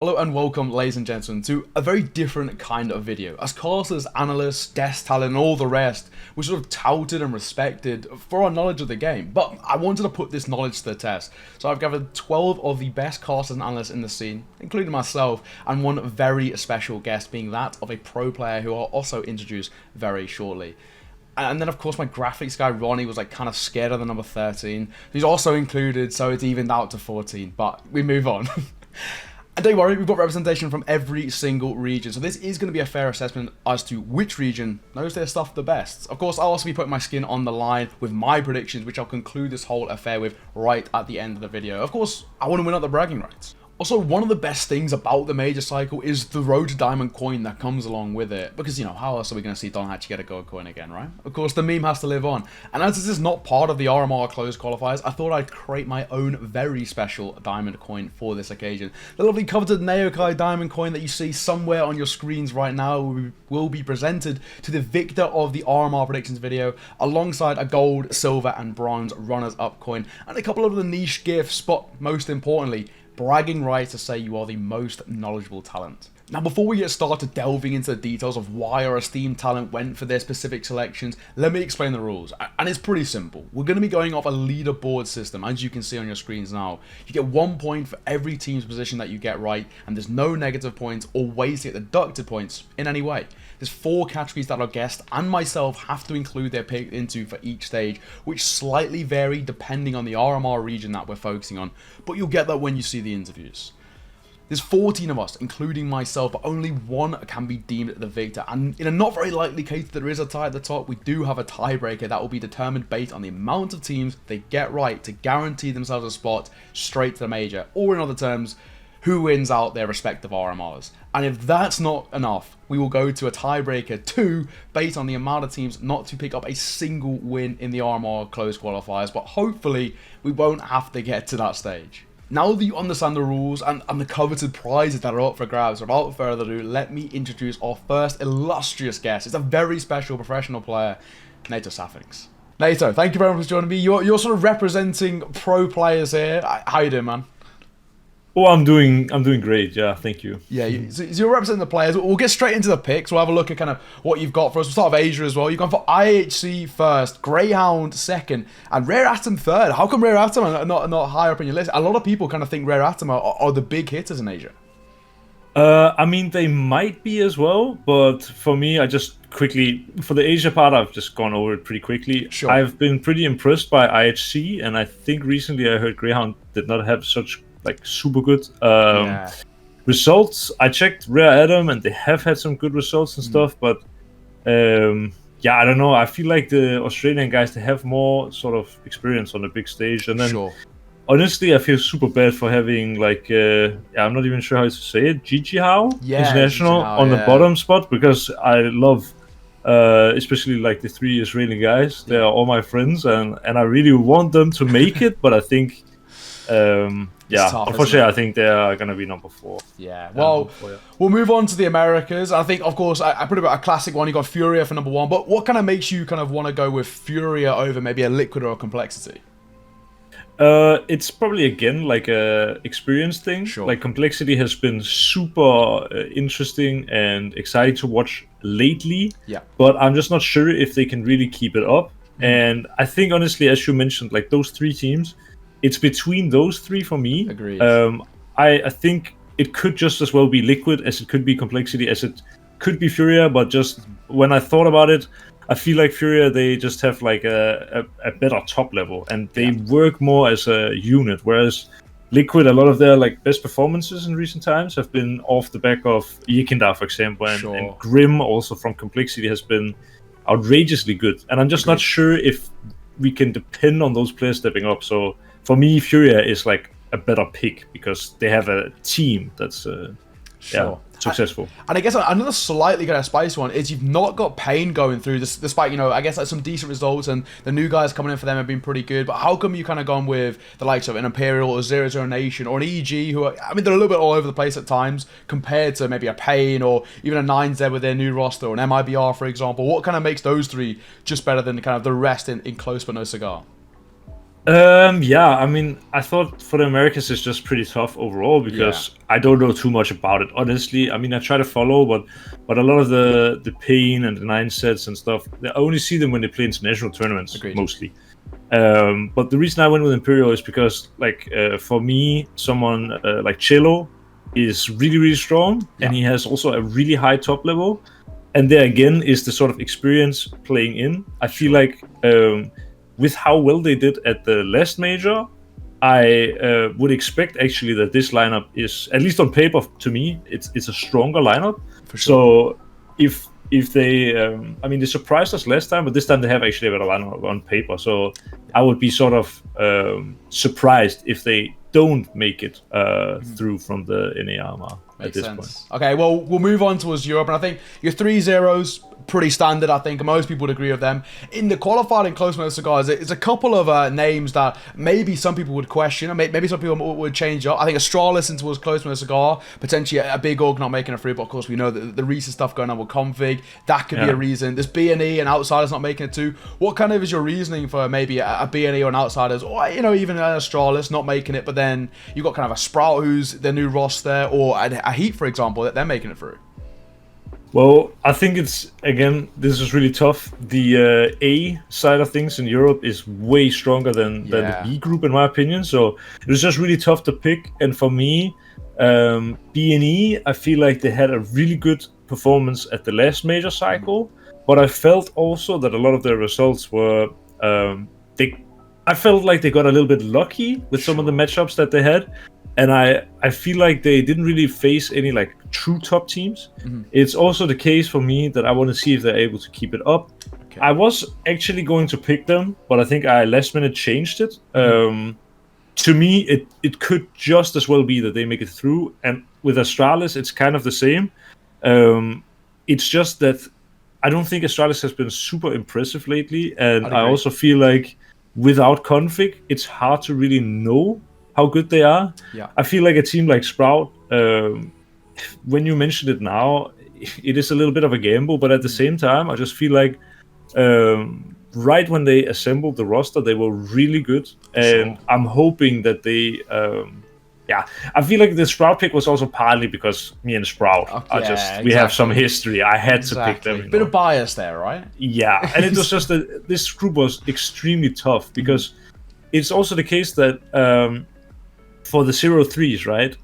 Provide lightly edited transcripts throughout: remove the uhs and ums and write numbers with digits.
Hello and welcome, ladies and gentlemen, to a very different kind of video. As casters, analysts, DatPaladin and all the rest, we're sort of touted and respected for our knowledge of the game, but I wanted to put this knowledge to the test. So I've gathered 12 of the best casters and analysts in the scene, including myself, and one very special guest being that of a pro player who I'll also introduce very shortly. And then, of course, my graphics guy, Ronnie, was like kind of scared of the number 13. He's also included, so it's evened out to 14, but we move on. And don't worry, we've got representation from every single region, so this is going to be a fair assessment as to which region knows their stuff the best. Of course, I'll also be putting my skin on the line with my predictions, which I'll conclude this whole affair with right at the end of the video. Of course, I want to win out the bragging rights. Also, one of the best things about the major cycle is the road to diamond coin that comes along with it. Because, you know, how else are we going to see Don actually get a gold coin again, right? Of course, the meme has to live on. And as this is not part of the RMR closed qualifiers, I thought I'd create my own very special diamond coin for this occasion. The lovely coveted Natosaphix diamond coin that you see somewhere on your screens right now will be presented to the victor of the RMR predictions video, alongside a gold, silver, and bronze runners-up coin, and a couple of the niche gifts, but most importantly, bragging rights to say you are the most knowledgeable talent. Now, before we get started delving into the details of why our esteemed talent went for their specific selections, let me explain the rules. And it's pretty simple. We're going to be going off a leaderboard system, as you can see on your screens now. You get 1 point for every team's position that you get right, and there's no negative points or ways to get deducted points in any way. There's 4 categories that our guest and myself have to include their pick into for each stage, which slightly vary depending on the RMR region that we're focusing on, but you'll get that when you see the interviews. There's 14 of us, including myself, but only one can be deemed the victor. And in a not very likely case that there is a tie at the top, we do have a tiebreaker that will be determined based on the amount of teams they get right to guarantee themselves a spot straight to the major. Or in other terms, who wins out their respective RMRs. And if that's not enough, we will go to a tiebreaker 2 based on the amount of teams not to pick up a single win in the RMR closed qualifiers. But hopefully, we won't have to get to that stage. Now that you understand the rules and the coveted prizes that are up for grabs, without further ado, let me introduce our first illustrious guest. It's a very special professional player, Natosaphix. Nato, thank you very much for joining me. You're sort of representing pro players here. How you doing, man? Oh, I'm doing great. Yeah, thank you. Yeah, so you're representing the players. We'll get straight into the picks. We'll have a look at kind of what you've got for us. We'll start with Asia as well. You've gone for IHC first, Greyhound second, and Rare Atom third. How come Rare Atom are not higher up in your list? A lot of people kind of think Rare Atom are the big hitters in Asia. I mean, they might be as well, but for me, I just quickly, for the Asia part, I've just gone over it pretty quickly. Sure. I've been pretty impressed by IHC, and I think recently I heard Greyhound did not have such like super good results. I checked Rare Atom, and they have had some good results and stuff, but yeah, I don't know. I feel like the Australian guys, they have more sort of experience on the big stage, and then honestly, I feel super bad for having like I'm not even sure how to say it, Gigi How International on the bottom spot, because I love especially like the 3 Israeli guys. They are all my friends, and I really want them to make it, but I think tough, unfortunately, I think they are going to be number 4. Yeah, well, we'll move on to the Americas. I think, of course, I put about a classic one. You got Furia for number 1, but what kind of makes you kind of want to go with Furia over maybe a Liquid or a Complexity? It's probably again like a experience thing. Like Complexity has been super interesting and exciting to watch lately. Yeah, but I'm just not sure if they can really keep it up. And I think honestly, as you mentioned, like those 3 teams, it's between those 3 for me. Agreed. I think it could just as well be Liquid as it could be Complexity as it could be Furia, but just when I thought about it, I feel like Furia, they just have like a better top level, and they work more as a unit, whereas Liquid, a lot of their like best performances in recent times have been off the back of Yekindar, for example, and Grim also from Complexity has been outrageously good, and I'm just not sure if we can depend on those players stepping up. So for me, Furia is like a better pick because they have a team that's successful. And I guess another slightly kind of spicy one is you've not got Pain going through this, despite, you know, I guess like some decent results, and the new guys coming in for them have been pretty good. But how come you kind of gone with the likes of an Imperial or 00 Nation or an EG, who are, I mean, they're a little bit all over the place at times compared to maybe a Pain or even a 9Z with their new roster, or an MIBR, for example? What kind of makes those 3 just better than kind of the rest in close but no cigar? Yeah, I mean, I thought for the Americas it's just pretty tough overall because I don't know too much about it, honestly. I mean, I try to follow, but a lot of the pain and the 9 sets and stuff, I only see them when they play international tournaments. Agreed. Mostly. But the reason I went with Imperial is because, like, for me, someone like Cello is really, really strong, and he has also a really high top level. And there again is the sort of experience playing in. I feel like with how well they did at the last major, I would expect actually that this lineup is, at least on paper, to me, it's a stronger lineup. For sure. So if they, I mean, they surprised us last time, but this time they have actually a better lineup on paper. So I would be sort of surprised if they don't make it through from the NARMR at this point. Okay, well, we'll move on towards Europe, and I think your 3-0s, pretty standard, I think. Most people would agree with them. In the qualifying close match cigars, it's a couple of names that maybe some people would question, or maybe some people would change up. I think Astralis into towards close match cigar, potentially a big org not making it through, but of course we know that the recent stuff going on with config, that could be a reason. There's B&E and Outsiders not making it too. What kind of is your reasoning for maybe a B&E or an Outsiders, or even an Astralis not making it, but then you've got kind of a Sprout who's the new roster, or a Heat, for example, that they're making it through? Well, I think it's, again, this is really tough. The A side of things in Europe is way stronger than the B group, in my opinion. So it was just really tough to pick. And for me, B&E, I feel like they had a really good performance at the last major cycle. But I felt also that a lot of their results were... I felt like they got a little bit lucky with some of the matchups that they had. And I feel like they didn't really face any like true top teams. It's also the case for me that I want to see if they're able to keep it up. Okay. I was actually going to pick them, but I think I last minute changed it. To me, it could just as well be that they make it through. And with Astralis, it's kind of the same. It's just that I don't think Astralis has been super impressive lately. And I also feel like without config, it's hard to really know how good they are. I feel like a team like Sprout, when you mention it now, it is a little bit of a gamble, but at the same time, I just feel like right when they assembled the roster, they were really good, and I'm hoping that they... I feel like the Sprout pick was also partly because me and Sprout we have some history. I had to pick them. Bit of bias there, right? Yeah, and it was just that this group was extremely tough because it's also the case that for the 0-3s, right?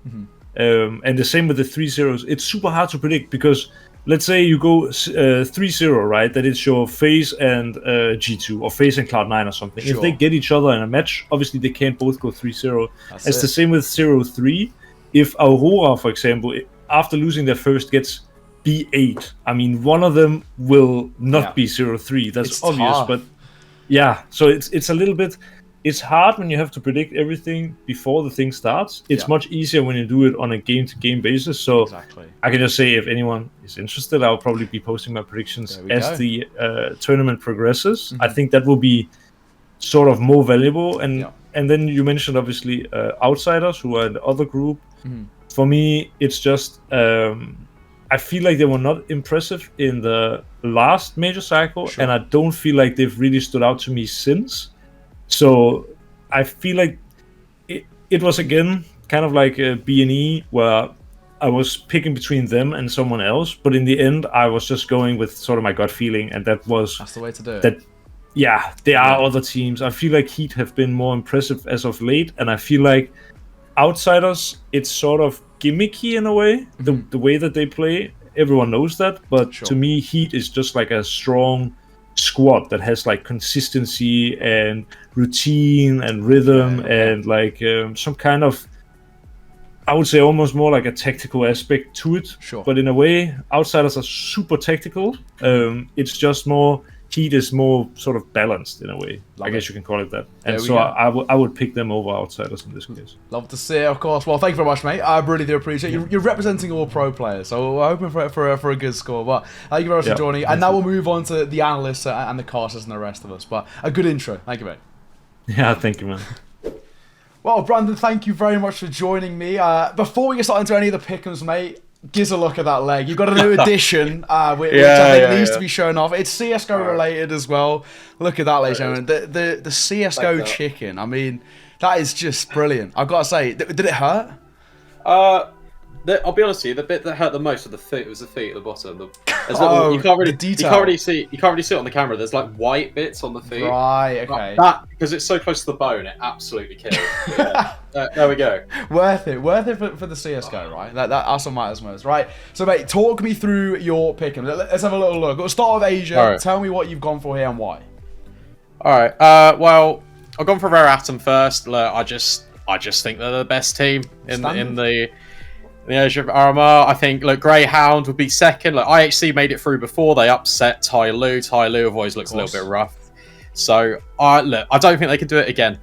And the same with the 3-0s, it's super hard to predict because let's say you go 3-0, right? That it's your FaZe and G2 or FaZe and Cloud9 or something. If they get each other in a match, obviously they can't both go 3-0. It's the same with 0-3. If Aurora, for example, after losing their first gets B8, I mean, one of them will not be 0-3. That's obvious, but so it's a little bit... It's hard when you have to predict everything before the thing starts. It's much easier when you do it on a game-to-game basis. So I can just say if anyone is interested, I'll probably be posting my predictions as the tournament progresses. I think that will be sort of more valuable. And then you mentioned, obviously, Outsiders, who are in the other group. For me, it's just... I feel like they were not impressive in the last major cycle, and I don't feel like they've really stood out to me since. So I feel like it was, again, kind of like a B&E where I was picking between them and someone else. But in the end, I was just going with sort of my gut feeling. And that's the way to do it. There are other teams. I feel like Heat have been more impressive as of late. And I feel like Outsiders, it's sort of gimmicky in a way, the way that they play. Everyone knows that. But to me, Heat is just like a strong squad that has like consistency and routine and rhythm and like some kind of, I would say, almost more like a tactical aspect to it. But in a way, Outsiders are super tactical. It's just more... Heat is more sort of balanced in a way. I guess you can call it that. And so I would pick them over Outsiders in this case. Love to see it, of course. Well, thank you very much, mate. I really do appreciate it. You're representing all pro players, so we're hoping for a good score. But thank you very much for joining. And now we'll move on to the analysts and the casters and the rest of us. But a good intro. Thank you, mate. Yeah, thank you, man. Well, Brandon, thank you very much for joining me. Before we get started into any of the pick'ems, mate, Gives a look at that leg. You've got a new addition, which I think needs to be shown off. It's CSGO related as well. Look at that, ladies and gentlemen. The CSGO chicken. I mean, that is just brilliant. I've got to say, did it hurt? I'll be honest with you. The bit that hurt the most was the feet. It was the feet at the bottom. You can't really see it on the camera. There's like white bits on the feet. Right. Okay. That because it's so close to the bone, it absolutely kills. There we go. Worth it for the CS:GO, right? That's what matters most, right? So, mate, talk me through your pick. Let's have a little look. We'll start with Asia. Right. Tell me what you've gone for here and why. All right. Well, I've gone for Rare Atom first. Look, I just think they're the best team in the Rio RMR. I think, look, Greyhound would be second. Look, IHC made it through before. They upset Tyloo. Tyloo have always looked a little bit rough. So, I don't think they can do it again.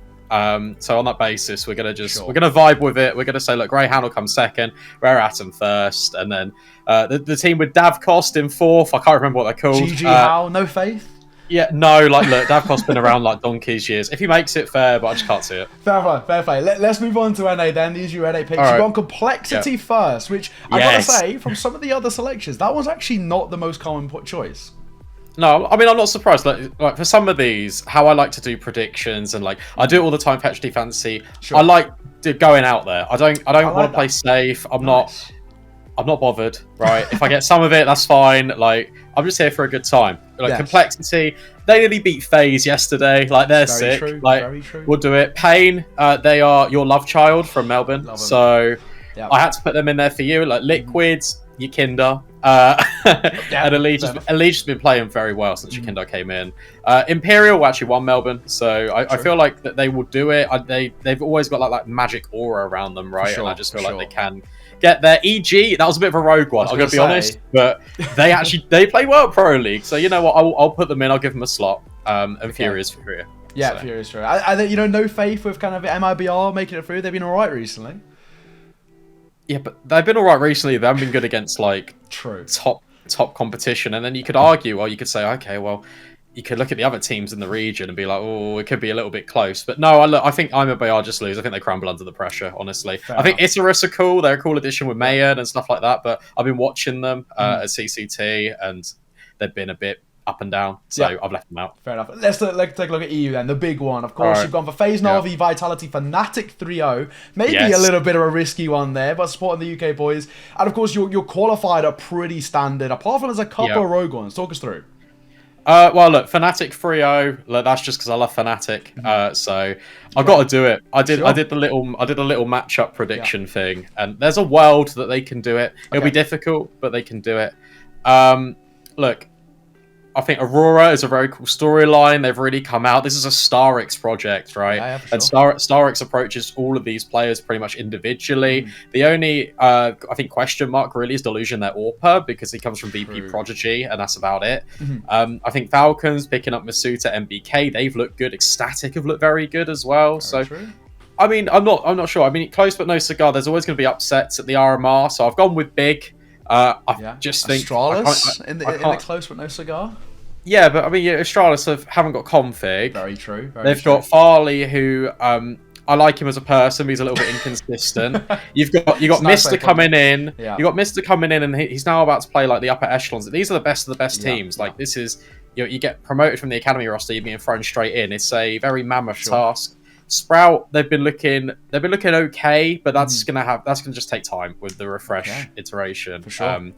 So on that basis, we're gonna vibe with it. We're gonna say, look, Greyhound will come second, Rare Atom first, and then the team with Davcost in fourth. I can't remember what they're called. GG How? No faith? Yeah, no, like, look, Davcost's been around like donkey's years. If he makes it, fair, but I just can't see it. Fair play. Let's move on to NA then. These are your NA picks. Right. You've gone Complexity first, which I gotta say, from some of the other selections, that one's actually not the most common choice. No, I mean, I'm not surprised. Like for some of these, how I like to do predictions and like I do it all the time. Petri Fantasy. Sure. I like going out there. I don't want to play safe. I'm not bothered. Right. If I get some of it, that's fine. Like I'm just here for a good time. Like Complexity, they nearly beat FaZe yesterday. Like they're sick. True. Like Very true. We'll do it. Pain, they are your love child from Melbourne. So I had to put them in there for you. Like Liquids. Yakinda, and Elite has been playing very well since Yakinda came in. Imperial actually won Melbourne, so I feel like that they will do it. They've always got like magic aura around them, right? And I just feel like they can get there. EG, that was a bit of a rogue one. I'm gonna be honest, but they play well at Pro League, so you know what? I'll put them in. I'll give them a slot. And Furious for Korea. Yeah, so. Furious for Korea. I think no faith with kind of MIBR making it through. They've been alright recently. Yeah, but they've been alright recently. They haven't been good against like top competition. And then you could argue, or you could say, okay, well, you could look at the other teams in the region and be like, oh, it could be a little bit close. But no, I think IMBR just lose. I think they crumble under the pressure, honestly. I think Icarus are cool. They're a cool addition with Mayan and stuff like that. But I've been watching them at CCT, and they've been a bit up and down, so I've left them out. Fair enough. Let's take a look at EU then, the big one. Of course, you've gone for FaZe Na'Vi, Vitality, Fnatic 3-0. Maybe a little bit of a risky one there, but supporting the UK boys. And of course, your qualified are pretty standard, apart from there's a couple of rogue ones. Talk us through. Well, look, Fnatic 3-0. Look, that's just because I love Fnatic. So I've got to do it. I did the little matchup prediction thing, and there's a world that they can do it. It'll be difficult, but they can do it. Look, I think Aurora is a very cool storyline. They've really come out. This is a StarX project, right? Yeah, for sure. And StarX approaches all of these players pretty much individually. The only, I think, question mark really is Delusion, their AWPer, because he comes from VP Prodigy, and that's about it. I think Falcons picking up Masuta, MBK, they've looked good. Ecstatic have looked very good as well. I mean, I'm not sure. I mean, close but no cigar. There's always going to be upsets at the RMR, so I've gone with Big. I just think Astralis in the close but no cigar. Yeah, but I mean, Astralis haven't got config. Very true. They've got Farley, who I like him as a person, but he's a little bit inconsistent. You've got Mister coming in. Yeah. You got Mister coming in, and he's now about to play like the upper echelons. These are the best of the best teams. Like this is, you get promoted from the academy roster, you're being thrown straight in. It's a very mammoth task. Sprout, they've been looking okay, but that's gonna just take time with the refresh iteration. For sure.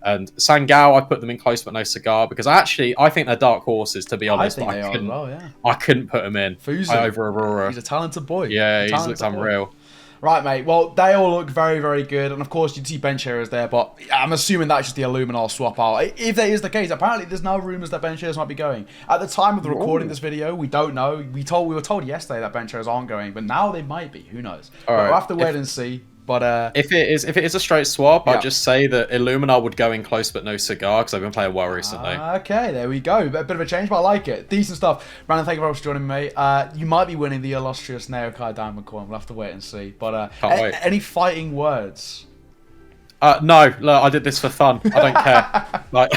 And Sangao, I put them in close but no cigar because I think they're dark horses, to be honest. I couldn't put them in over Aurora. He's a talented boy. Yeah, he's looked unreal. Right, mate. Well, they all look very, very good. And, of course, you'd see bench areas there, but I'm assuming that's just the Illuminar swap out. If that is the case, apparently there's no rumours that bench areas might be going. At the time of the recording this video, we don't know. We were told yesterday that bench areas aren't going, but now they might be. Who knows? We'll have to wait and see. But if it is a straight swap, I'd just say that Illuminar would go in close but no cigar because I've been playing well recently. Okay, there we go. A bit of a change, but I like it. Decent stuff. Brandon, thank you very much for joining me, mate. You might be winning the illustrious Neokai Diamond Coin. We'll have to wait and see. But any fighting words? No, look, I did this for fun. I don't care. Like,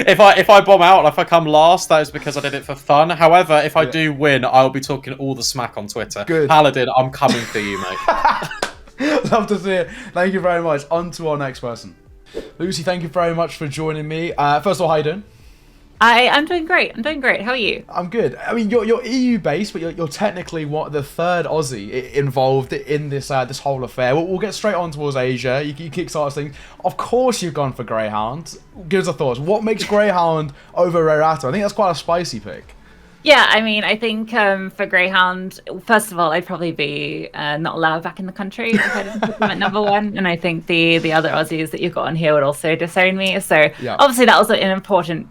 if I bomb out, if I come last, that is because I did it for fun. However, if I do win, I'll be talking all the smack on Twitter. Good. Paladin, I'm coming for you, mate. Love to see it. Thank you very much. On to our next person. Lucy, thank you very much for joining me. First of all, how you doing? I'm doing great. How are you? I'm good. I mean, you're EU based, but you're technically the third Aussie involved in this this whole affair. We'll get straight on towards Asia. You kickstart things. Of course, you've gone for Greyhound. Give us your thoughts. What makes Greyhound over Rare Atom? I think that's quite a spicy pick. Yeah, I mean, I think for Greyhound, first of all, I'd probably be not allowed back in the country if I didn't put them at number one. And I think the other Aussies that you've got on here would also disown me. So obviously that was an important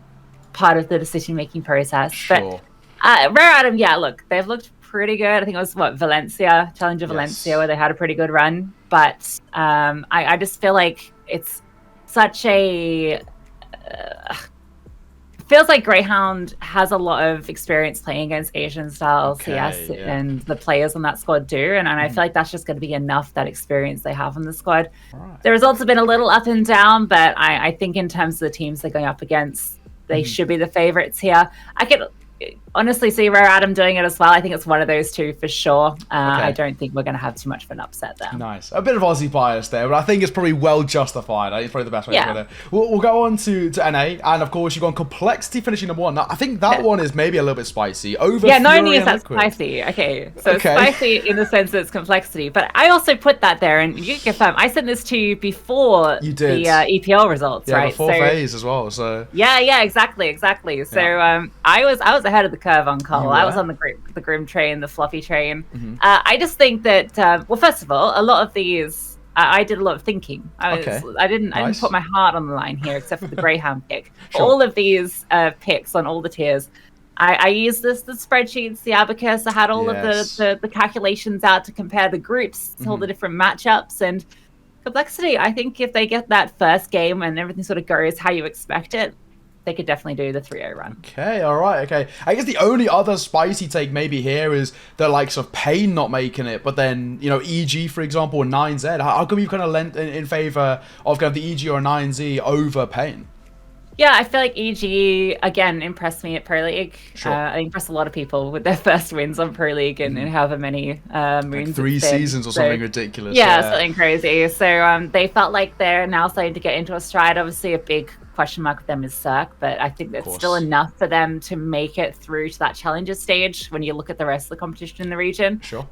part of the decision-making process. Sure. But Rare Atom, yeah, look, they've looked pretty good. I think it was, Valencia, Challenger Valencia, where they had a pretty good run. But I just feel like it's such a... feels like Greyhound has a lot of experience playing against Asian-style CS, and the players on that squad do. And I feel like that's just going to be enough, that experience they have on the squad. Right. The results have been a little up and down, but I think in terms of the teams they're going up against, they should be the favorites here. I could honestly see Rare Atom doing it as well. I think it's one of those two for sure. I don't think we're going to have too much of an upset there. Nice. A bit of Aussie bias there, but I think it's probably well justified. I think it's probably the best way to put it. We'll go on to NA, and of course you've gone Complexity finishing number one. Now, I think that one is maybe a little bit spicy. Over not Fury only is that Liquid. spicy, so it's spicy in the sense that it's Complexity, but I also put that there, and you can confirm, I sent this to you before the EPL results, right? Before phase as well. So yeah, exactly. So I was ahead of the curve on Cole. I was on the Grim train, the Fluffy train. I just think that well, first of all, a lot of these I did a lot of thinking. I didn't put my heart on the line here, except for the Greyhound pick. All of these picks on all the tiers, I used the spreadsheets, the abacus. I had all of the calculations out to compare the groups to all the different matchups. And Complexity, I think if they get that first game and everything sort of goes how you expect it, they could definitely do the 3-0 run. Okay, all right, okay. I guess the only other spicy take maybe here is the likes of Pain not making it, but then, EG, for example, or 9Z. How come you kind of lent in favour of kind of the EG or 9Z over Pain? Yeah, I feel like EG, again, impressed me at Pro League. Sure. I impressed a lot of people with their first wins on Pro League and however many moons. Like 3 seasons or something ridiculous. Yeah, something crazy. So they felt like they're now starting to get into a stride. Obviously, a big question mark for them is Cirque, but I think that's still enough for them to make it through to that challenger stage when you look at the rest of the competition in the region. Sure.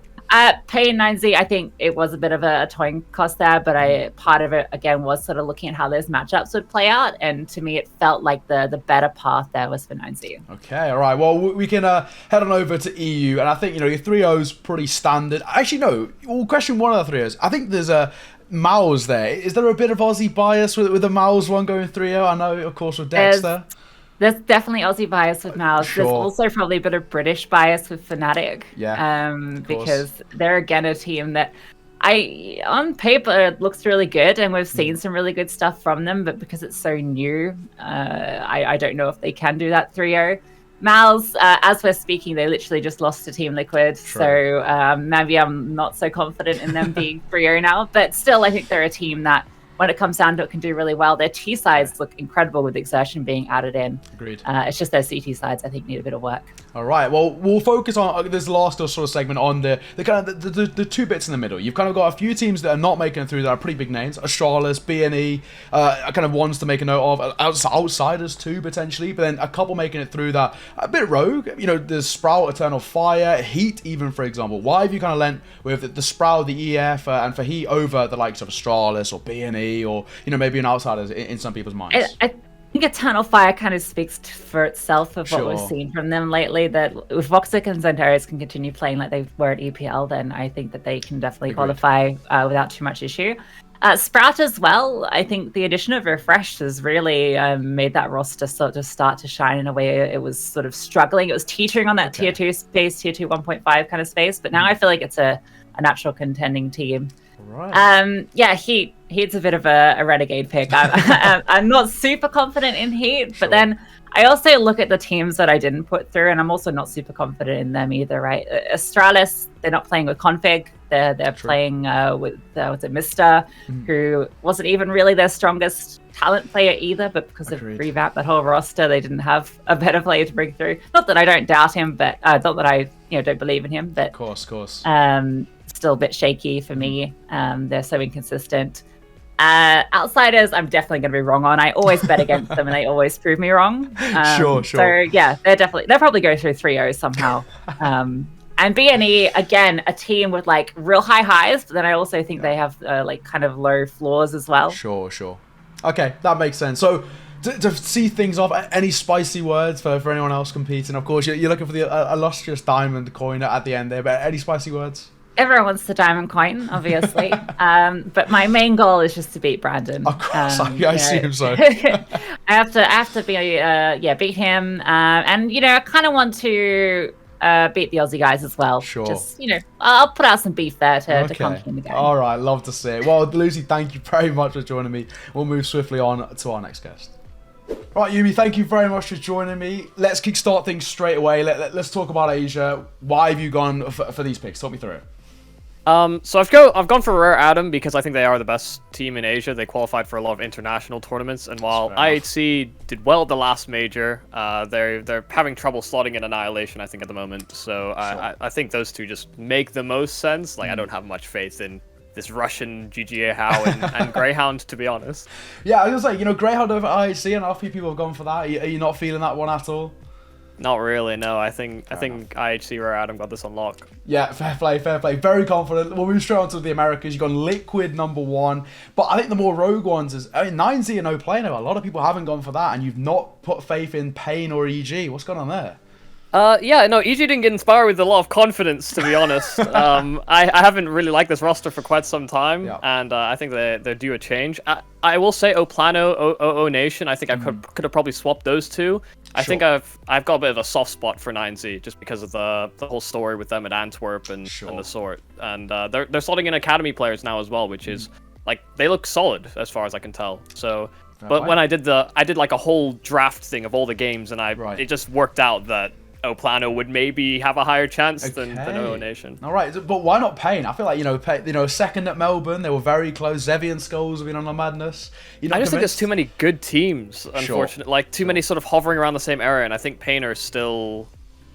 Pain 9Z, I think it was a bit of a toying cost there, but part of it again was sort of looking at how those matchups would play out, and to me it felt like the better path there was for 9Z. Okay, all right. Well, we can head on over to EU, and I think your 3-0's pretty standard. Actually, no. We'll question one of the 3-0s. I think there's a Mouse there. Is there a bit of Aussie bias with the Mouse one going 3-0? I know, of course, with Dexter. There's definitely Aussie bias with Mouse. Sure. There's also probably a bit of British bias with Fnatic. Yeah. Because they're again a team that on paper it looks really good, and we've seen some really good stuff from them, but because it's so new, I don't know if they can do that 3-0. Mouse, as we're speaking, they literally just lost to Team Liquid, so maybe I'm not so confident in them being 3-0 now, but still I think they're a team that, when it comes down to it, can do really well. Their T sides look incredible with Exertion being added in. Agreed. It's just their CT sides, I think, need a bit of work. All right. Well, we'll focus on this last sort of segment on the kind of the two bits in the middle. You've kind of got a few teams that are not making it through that are pretty big names. Astralis, BNE, kind of ones to make a note of. Outsiders too, potentially. But then a couple making it through that a bit rogue. There's Sprout, Eternal Fire, Heat even, for example. Why have you kind of lent with the Sprout, the EF, and for Heat over the likes of Astralis or BNE? Or maybe an outsider in some people's minds. I think Eternal Fire kind of speaks for itself of what we've seen from them lately. That if Voxic and Xantares can continue playing like they were at EPL, then I think that they can definitely qualify without too much issue. Sprout as well. I think the addition of Refresh has really made that roster sort of start to shine in a way it was sort of struggling. It was teetering on that tier 2 space, tier 2 1.5 kind of space, but now I feel like it's a natural contending team. Right. Heat's a bit of a renegade pick. I'm not super confident in Heat, but then I also look at the teams that I didn't put through, and I'm also not super confident in them either, right? Astralis, they're not playing with Config. They're playing with Mr., who wasn't even really their strongest talent player either, but because of revamp that whole roster, they didn't have a better player to bring through. Not that I don't doubt him, but not that I don't believe in him. But of course. Still a bit shaky for me. They're so inconsistent. Outsiders, I'm definitely going to be wrong on. I always bet against them, and they always prove me wrong. Sure. So yeah, they'll probably go through 3-0 somehow. And BNE, again, a team with like real high highs, but then I also think they have like kind of low floors as well. Sure. Okay, that makes sense. So to see things off, any spicy words for anyone else competing? Of course, you're looking for the illustrious diamond coin at the end there, but any spicy words? Everyone wants the diamond coin, obviously. But my main goal is just to beat Brandon. Of course, I assume so. I have to beat him. And, I kind of want to beat the Aussie guys as well. Sure. Just, I'll put out some beef there to Conky in the game. All right, love to see it. Well, Lucy, thank you very much for joining me. We'll move swiftly on to our next guest. Right, Youm3, thank you very much for joining me. Let's kickstart things straight away. Let's talk about Asia. Why have you gone for these picks? Talk me through it. So I've gone for Rare Atom because I think they are the best team in Asia. They qualified for a lot of international tournaments, and while IHC did well at the last major, they're having trouble slotting in Annihilation, I think, at the moment. So I think those two just make the most sense. Like I don't have much faith in this Russian GGA How and Greyhound, to be honest. Yeah, I was gonna say, Greyhound over IHC, and a few people have gone for that. Are you not feeling that one at all? Not really, no. I think IHC Rare Atom got this on lock. Yeah, fair play. Very confident. We'll move straight on to the Americas. You've gone Liquid #1. But I think the more rogue ones is, 9Z and no Plano. A lot of people haven't gone for that, and you've not put faith in Pain or EG. What's going on there? Yeah, no, EG didn't get inspired with a lot of confidence, to be honest. I haven't really liked this roster for quite some time, and I think they're due a change. I will say Oplano, OO Nation, I think I could have probably swapped those two. I think I've got a bit of a soft spot for 9Z, just because of the whole story with them at Antwerp and the sort. And they're slotting in Academy players now as well, which is, like, they look solid, as far as I can tell. So, but when I did like a whole draft thing of all the games, and it just worked out that Oplano would maybe have a higher chance than OO Nation. All right, but why not Pain? I feel like, second at Melbourne, they were very close. Zevi and Skulls have been on a madness. I just think there's too many good teams, unfortunately. Like, too many sort of hovering around the same area, and I think Pain are still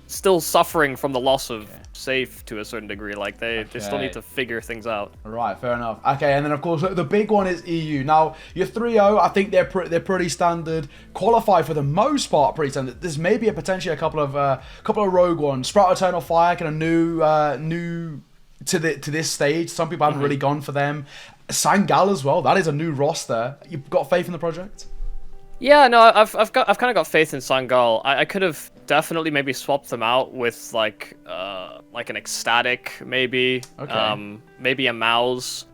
suffering from the loss of Safe to a certain degree. Like, they still need to figure things out. Right, fair enough. Okay, and then, of course, the big one is EU. Now, your 3-0, I think they're pretty standard. Qualify for the most part pretty standard. There's maybe potentially a couple of rogue ones. Sprout Eternal Fire, kind of new to this stage. Some people haven't really gone for them. Sangal as well. That is a new roster. You've got faith in the project? Yeah, no, I've kind of got faith in Sangal. I could have definitely maybe swapped them out with like an Ecstatic, maybe, maybe a Mouse,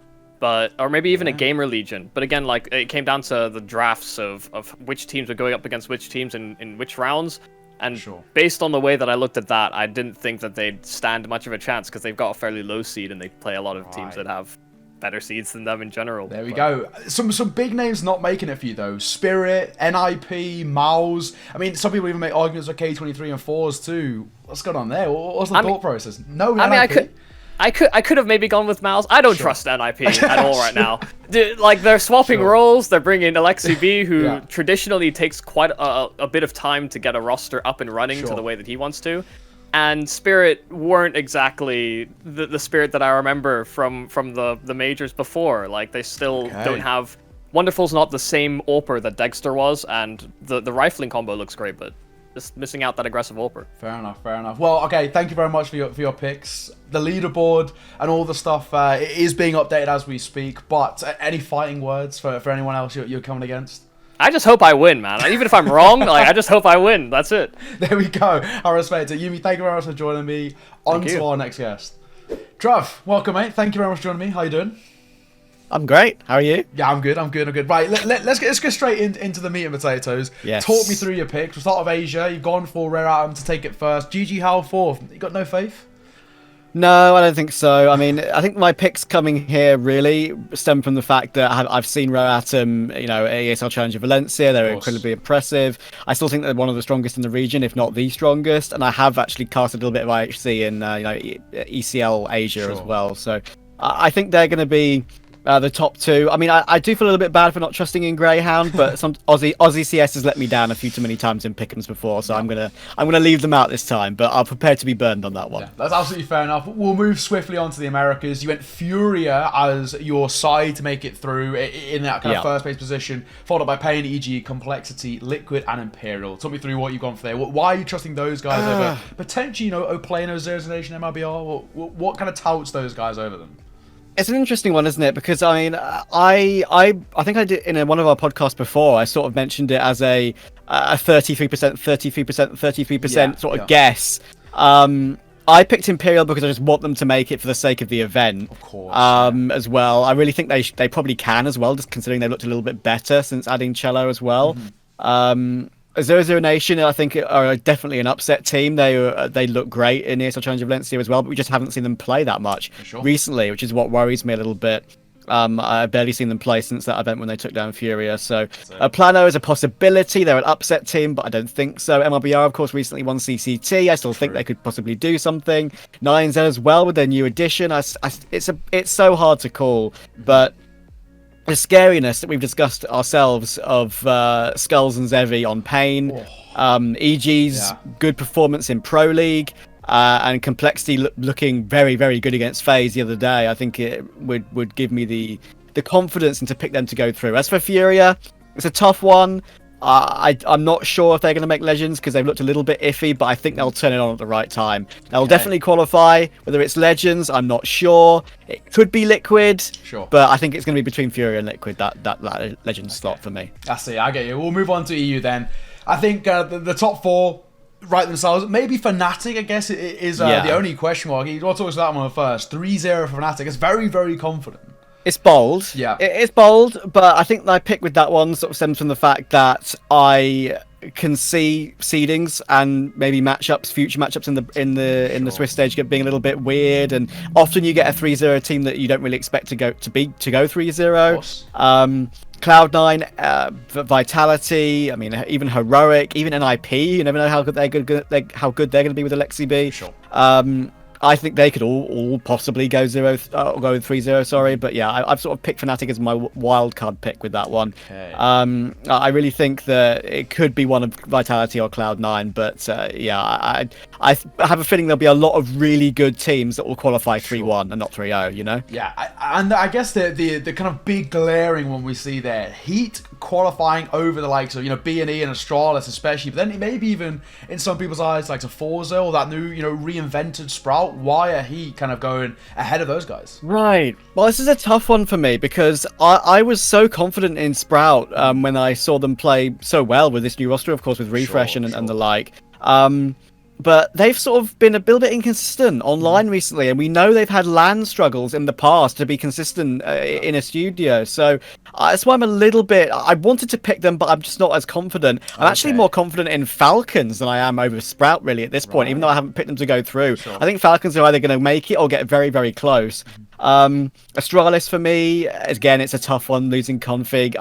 or maybe even a Gamer Legion. But again, like, it came down to the drafts of which teams were going up against which teams in which rounds. And based on the way that I looked at that, I didn't think that they'd stand much of a chance, because they've got a fairly low seed and they play a lot of teams that have better seeds than them in general. There we go. Some big names not making it for you though. Spirit, NIP, Mouse. I mean, some people even make arguments for K23 and 4s too. What's going on there? What's the thought process? No, NIP? I could have maybe gone with Mouse. I don't trust NIP at all right now. Like, they're swapping roles. They're bringing Alexi B, who traditionally takes quite a bit of time to get a roster up and running to the way that he wants to. And Spirit weren't exactly the Spirit that I remember from the majors before. Like, they still don't have... Wonderful's not the same AWPer that Dexter was, and the rifling combo looks great, but just missing out that aggressive AWPer. Fair enough. Well, okay, thank you very much for your picks. The leaderboard and all the stuff is being updated as we speak, but any fighting words for anyone else you're coming against? I just hope I win, man. Even if I'm wrong, like, I just hope I win. That's it. There we go. I respect it. Youm3, thank you very much for joining me. On to our next guest. Trav, welcome, mate. Thank you very much for joining me. How you doing? I'm great. How are you? Yeah, I'm good. Right, let's go straight into the meat and potatoes. Yes. Talk me through your picks. We'll start with Asia. You've gone for Rare Atom to take it first. GG How 4th. You got no faith? No, I don't think so. I mean, I think my picks coming here really stem from the fact that I've seen Rare Atom, at ESL Challenger Valencia. They're incredibly impressive. I still think they're one of the strongest in the region, if not the strongest. And I have actually cast a little bit of IHC in ECL Asia as well. So I think they're going to be the top two. I mean, I do feel a little bit bad for not trusting in Greyhound, but some Aussie CS has let me down a few too many times in Pick'ems before, so I'm gonna leave them out this time. But I'm prepared to be burned on that one. Yeah, that's absolutely fair enough. We'll move swiftly on to the Americas. You went Furia as your side to make it through in that kind of first place position, followed by Pain, EG, Complexity, Liquid, and Imperial. Talk me through what you've gone for there. Why are you trusting those guys over potentially, Oplano, Zeros Nation, MLBR? What kind of touts those guys over them? It's an interesting one, isn't it? Because I mean, I think I did in one of our podcasts before. I sort of mentioned it as a 33%, 33%, 33% sort of guess. I picked Imperial because I just want them to make it for the sake of the event. Of course. As well, I really think they probably can as well, just considering they looked a little bit better since adding Cello as well. Zero Nation, I think, are definitely an upset team. They look great in the ESL Challenge of Valencia as well, but we just haven't seen them play that much recently, which is what worries me a little bit. I've barely seen them play since that event when they took down Furia. So Plano is a possibility. They're an upset team, but I don't think so. MLBR, of course, recently won CCT. I still think they could possibly do something. 9Z as well with their new addition. It's so hard to call, but the scariness that we've discussed ourselves of Skulls and Zevi on Pain, EG's good performance in Pro League, and Complexity looking very, very good against FaZe the other day, I think it would give me the confidence and to pick them to go through. As for Furia, it's a tough one. I'm not sure if they're going to make Legends because they've looked a little bit iffy, but I think they'll turn it on at the right time. They'll definitely qualify. Whether it's Legends, I'm not sure. It could be Liquid, but I think it's going to be between Fury and Liquid, that Legends slot for me. I see, I get you. We'll move on to EU then. I think the top four right themselves. Maybe Fnatic, I guess, is the only question mark. You want to talk about that one first. 3-0 for Fnatic. It's very, very confident. It's bold. Yeah. It's bold, but I think my pick with that one sort of stems from the fact that I can see seedings and maybe future matchups in the Swiss stage being a little bit weird, and often you get a 3-0 team that you don't really expect to go 3-0. Cloud9, Vitality, I mean, even Heroic, even NIP. You never know how good they're going to be with Alexi B. I think they could all possibly go 3-0. Sorry, but yeah, I've sort of picked Fnatic as my wild card pick with that one. Okay. I really think that it could be one of Vitality or Cloud9, but I have a feeling there'll be a lot of really good teams that will qualify 3-1 and not 3-0. You know? Yeah, and I guess the kind of big glaring one we see there, Heat qualifying over the likes of B&E and Astralis especially, but then maybe even in some people's eyes like to Forza or that new reinvented Sprout. Why are Heat kind of going ahead of those guys? Right. Well, this is a tough one for me because I was so confident in Sprout when I saw them play so well with this new roster, of course, with Refresh and the like. But they've sort of been a little bit inconsistent online recently, and we know they've had LAN struggles in the past to be consistent in a studio. So that's why I'm a little bit... I wanted to pick them, but I'm just not as confident. I'm actually more confident in Falcons than I am over Sprout, really, at this point, even though I haven't picked them to go through. I think Falcons are either going to make it or get very, very close. Astralis for me, again, it's a tough one, losing config.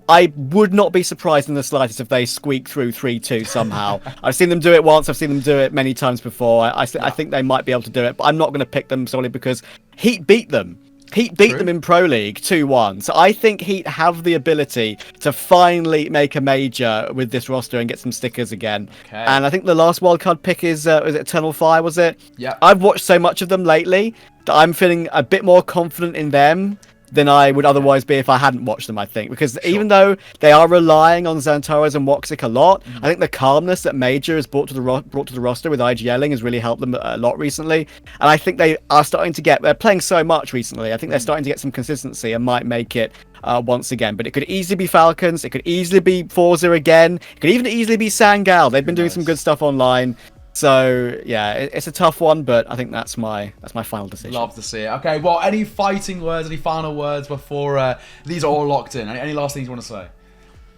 I would not be surprised in the slightest if they squeak through 3-2 somehow. I've seen them do it once. I've seen them do it many times before. I think they might be able to do it, but I'm not going to pick them solely because Heat beat them. Heat beat them in Pro League 2-1. So I think Heat have the ability to finally make a major with this roster and get some stickers again. Okay. And I think the last wildcard pick is it Eternal Fire, was it? Yeah. I've watched so much of them lately that I'm feeling a bit more confident in them than I would otherwise be if I hadn't watched them, I think. Because even though they are relying on Xantares and Woxic a lot, I think the calmness that Major has brought to the roster with IGLing has really helped them a lot recently. And I think they are starting to they're playing so much recently, I think they're starting to get some consistency and might make it once again. But it could easily be Falcons, it could easily be Forza again, it could even easily be Sangal. They've been doing some good stuff online. So yeah, it's a tough one, but I think that's my final decision. Love to see it. Okay, well, any fighting words, any final words before these are all locked in? Any last things you want to say?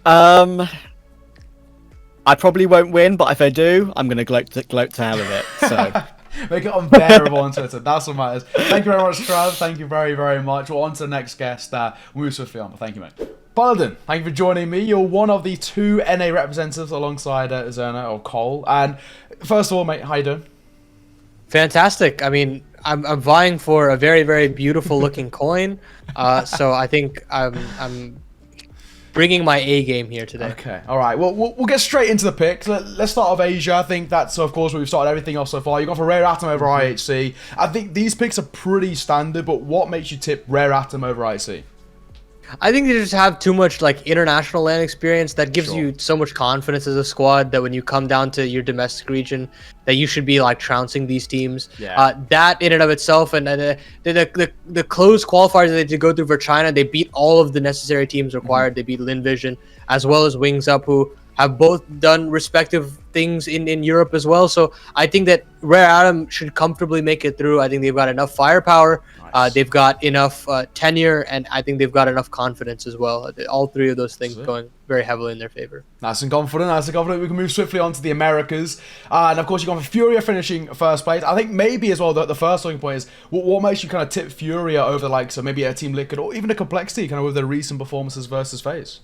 I probably won't win, but if I do, I'm going to gloat to hell of it. So make it unbearable on Twitter. That's what matters. Thank you very much, Trav. Thank you very, very much. Well, on to the next guest. We'll move swiftly on, but thank you, mate. Paladin, thank you for joining me. You're one of the 2 NA representatives alongside Zerna or Cole. And first of all, mate, how you doing? Fantastic. I mean, I'm vying for a very, very beautiful looking coin. So I think I'm bringing my A game here today. Okay, all right. Well, we'll get straight into the picks. Let's start with Asia. I think that's, of course, where we've started everything off so far. You've gone for Rare Atom over IHC. I think these picks are pretty standard, but what makes you tip Rare Atom over IHC? I think they just have too much like international land experience that gives you so much confidence as a squad that when you come down to your domestic region, that you should be like trouncing these teams. That in and of itself, and the closed qualifiers that they did go through for China, they beat all of the necessary teams required. They beat Lin Vision as well as Wings Up, who have both done respective things in Europe as well. So I think that Rare Atom should comfortably make it through. I think they've got enough firepower. They've got enough tenure, and I think they've got enough confidence as well. All three of those things going very heavily in their favor. Nice and confident, nice and confident. We can move swiftly on to the Americas. And of course, you've gone for Furia finishing first place. I think maybe as well, the first talking point is, what makes you kind of tip Furia over the likes of maybe a Team Liquid or even a Complexity, kind of with their recent performances versus FaZe?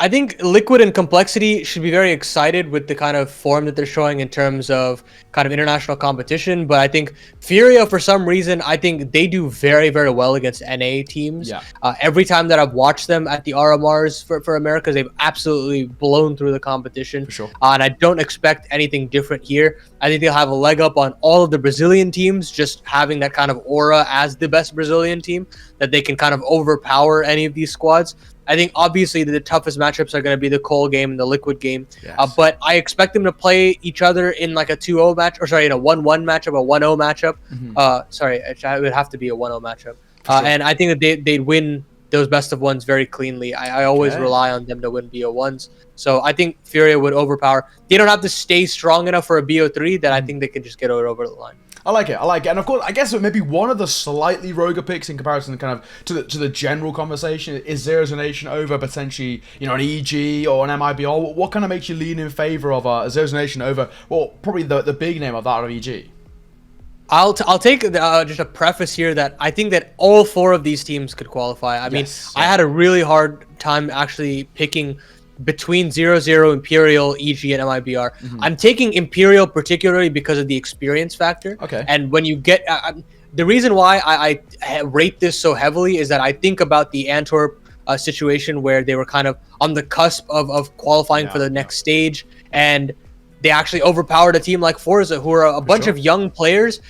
I think Liquid and Complexity should be very excited with the kind of form that they're showing in terms of kind of international competition. But I think Furia, for some reason, I think they do very, very well against NA teams. Every time that I've watched them at the RMRs for Americas, they've absolutely blown through the competition. For sure. And I don't expect anything different here. I think they'll have a leg up on all of the Brazilian teams, just having that kind of aura as the best Brazilian team, that they can kind of overpower any of these squads. I think obviously the toughest matchups are going to be the Cole game and the Liquid game, but I expect them to play each other in like a 2-0 match, or sorry, in a 1-1 matchup, a 1-0 matchup. Sorry, it would have to be a 1-0 matchup. And I think that they'd win those best of ones very cleanly. I always rely on them to win BO1s. So I think Furia would overpower. They don't have to stay strong enough for a BO3 that I think they can just get over the line. I like it. And of course, I guess maybe one of the slightly roguer picks in comparison kind of to the general conversation is Zero Nation over potentially, an EG or an MIBR. What kind of makes you lean in favor of Zero Nation over, well, probably the big name of that of EG? I'll take just a preface here that I think that all four of these teams could qualify. I mean, I had a really hard time actually picking between 0-0, Imperial, EG, and MIBR. I'm taking Imperial particularly because of the experience factor. And when you get... the reason why I rate this so heavily is that I think about the Antwerp situation where they were kind of on the cusp of qualifying for the next stage, and they actually overpowered a team like Forza, who are a bunch of young players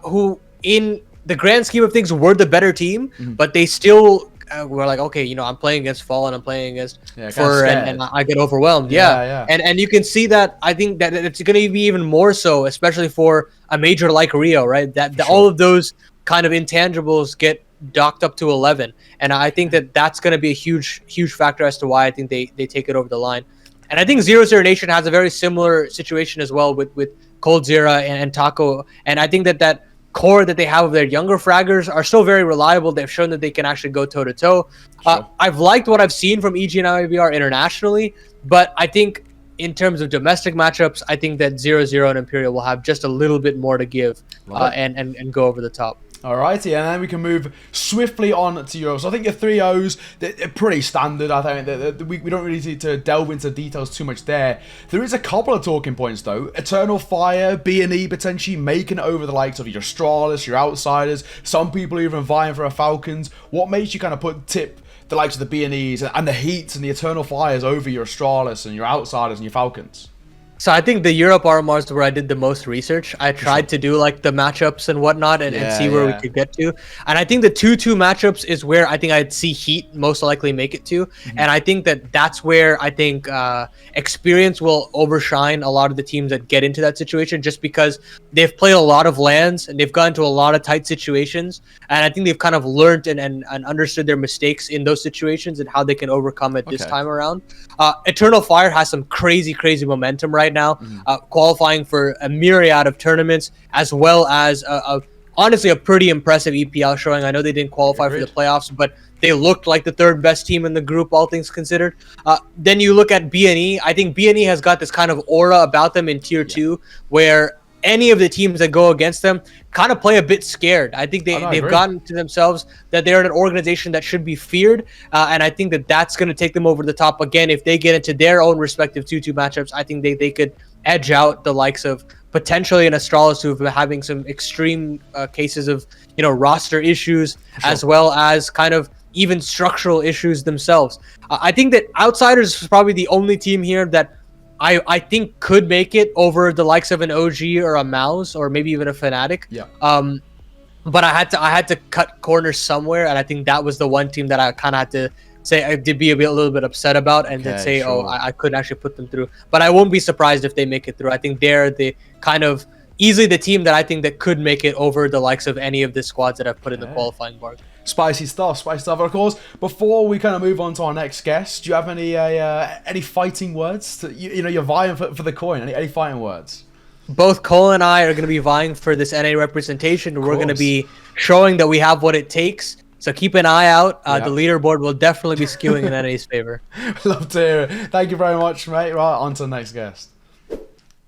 who, in the grand scheme of things, were the better team, but they still... we're like, okay, I'm playing against Fallen, I'm playing against Fur, and I get overwhelmed. And you can see that. I think that it's going to be even more so, especially for a major like Rio, right? That all of those kind of intangibles get docked up to 11, and I think that that's going to be a huge factor as to why I think they take it over the line. And I think 0-0 Nation has a very similar situation as well with Coldzera and Taco, and I think that core that they have of their younger fraggers are still very reliable. They've shown that they can actually go toe-to-toe. I've liked what I've seen from EG and IBR internationally, but I think in terms of domestic matchups, I think that 0-0 and Imperial will have just a little bit more to give and go over the top. Alrighty, and then we can move swiftly on to Europe. So I think your 3-0s, they're pretty standard. I think we don't really need to delve into details too much there. There is a couple of talking points though. Eternal Fire, B&E potentially making it over the likes of your Astralis, your Outsiders. Some people are even vying for a Falcons. What makes you kind of tip the likes of the B&Es and the Heats and the Eternal Fires over your Astralis and your Outsiders and your Falcons? So I think the Europe RMR is where I did the most research. I tried to do like the matchups and whatnot and see where we could get to. And I think the 2-2 matchups is where I think I'd see Heat most likely make it to. And I think that that's where I think experience will overshine a lot of the teams that get into that situation, just because they've played a lot of lands and they've gotten into a lot of tight situations. And I think they've kind of learned and understood their mistakes in those situations and how they can overcome it this time around. Eternal Fire has some crazy momentum right now, qualifying for a myriad of tournaments, as well as honestly a pretty impressive EPL showing. I know they didn't qualify for the playoffs, but they looked like the third best team in the group, all things considered. Then you look at B&E. I think B&E has got this kind of aura about them in Tier 2, where any of the teams that go against them kind of play a bit scared. I think they've gotten to themselves that they're an organization that should be feared, and I think that that's going to take them over the top. Again, if they get into their own respective 2-2 matchups, I think they could edge out the likes of potentially an Astralis who've been having some extreme cases of, you know, roster issues, as well as kind of even structural issues themselves. I think that Outsiders is probably the only team here that I think could make it over the likes of an OG or a Mouse or maybe even a Fnatic. Yeah. But I had to cut corners somewhere, and I think that was the one team that I kind of had to say I did be a little bit upset about, and then say, oh, I couldn't actually put them through. But I won't be surprised if they make it through. I think they're the kind of easily the team that I think that could make it over the likes of any of the squads that I've put in the qualifying bar. Spicy stuff. Of course, before we kind of move on to our next guest, do you have any fighting words? You know, you're vying for the coin. Any fighting words? Both Cole and I are going to be vying for this NA representation. We're going to be showing that we have what it takes. So keep an eye out. The leaderboard will definitely be skewing in NA's favor. Love to hear it. Thank you very much, mate. Right, on to the next guest.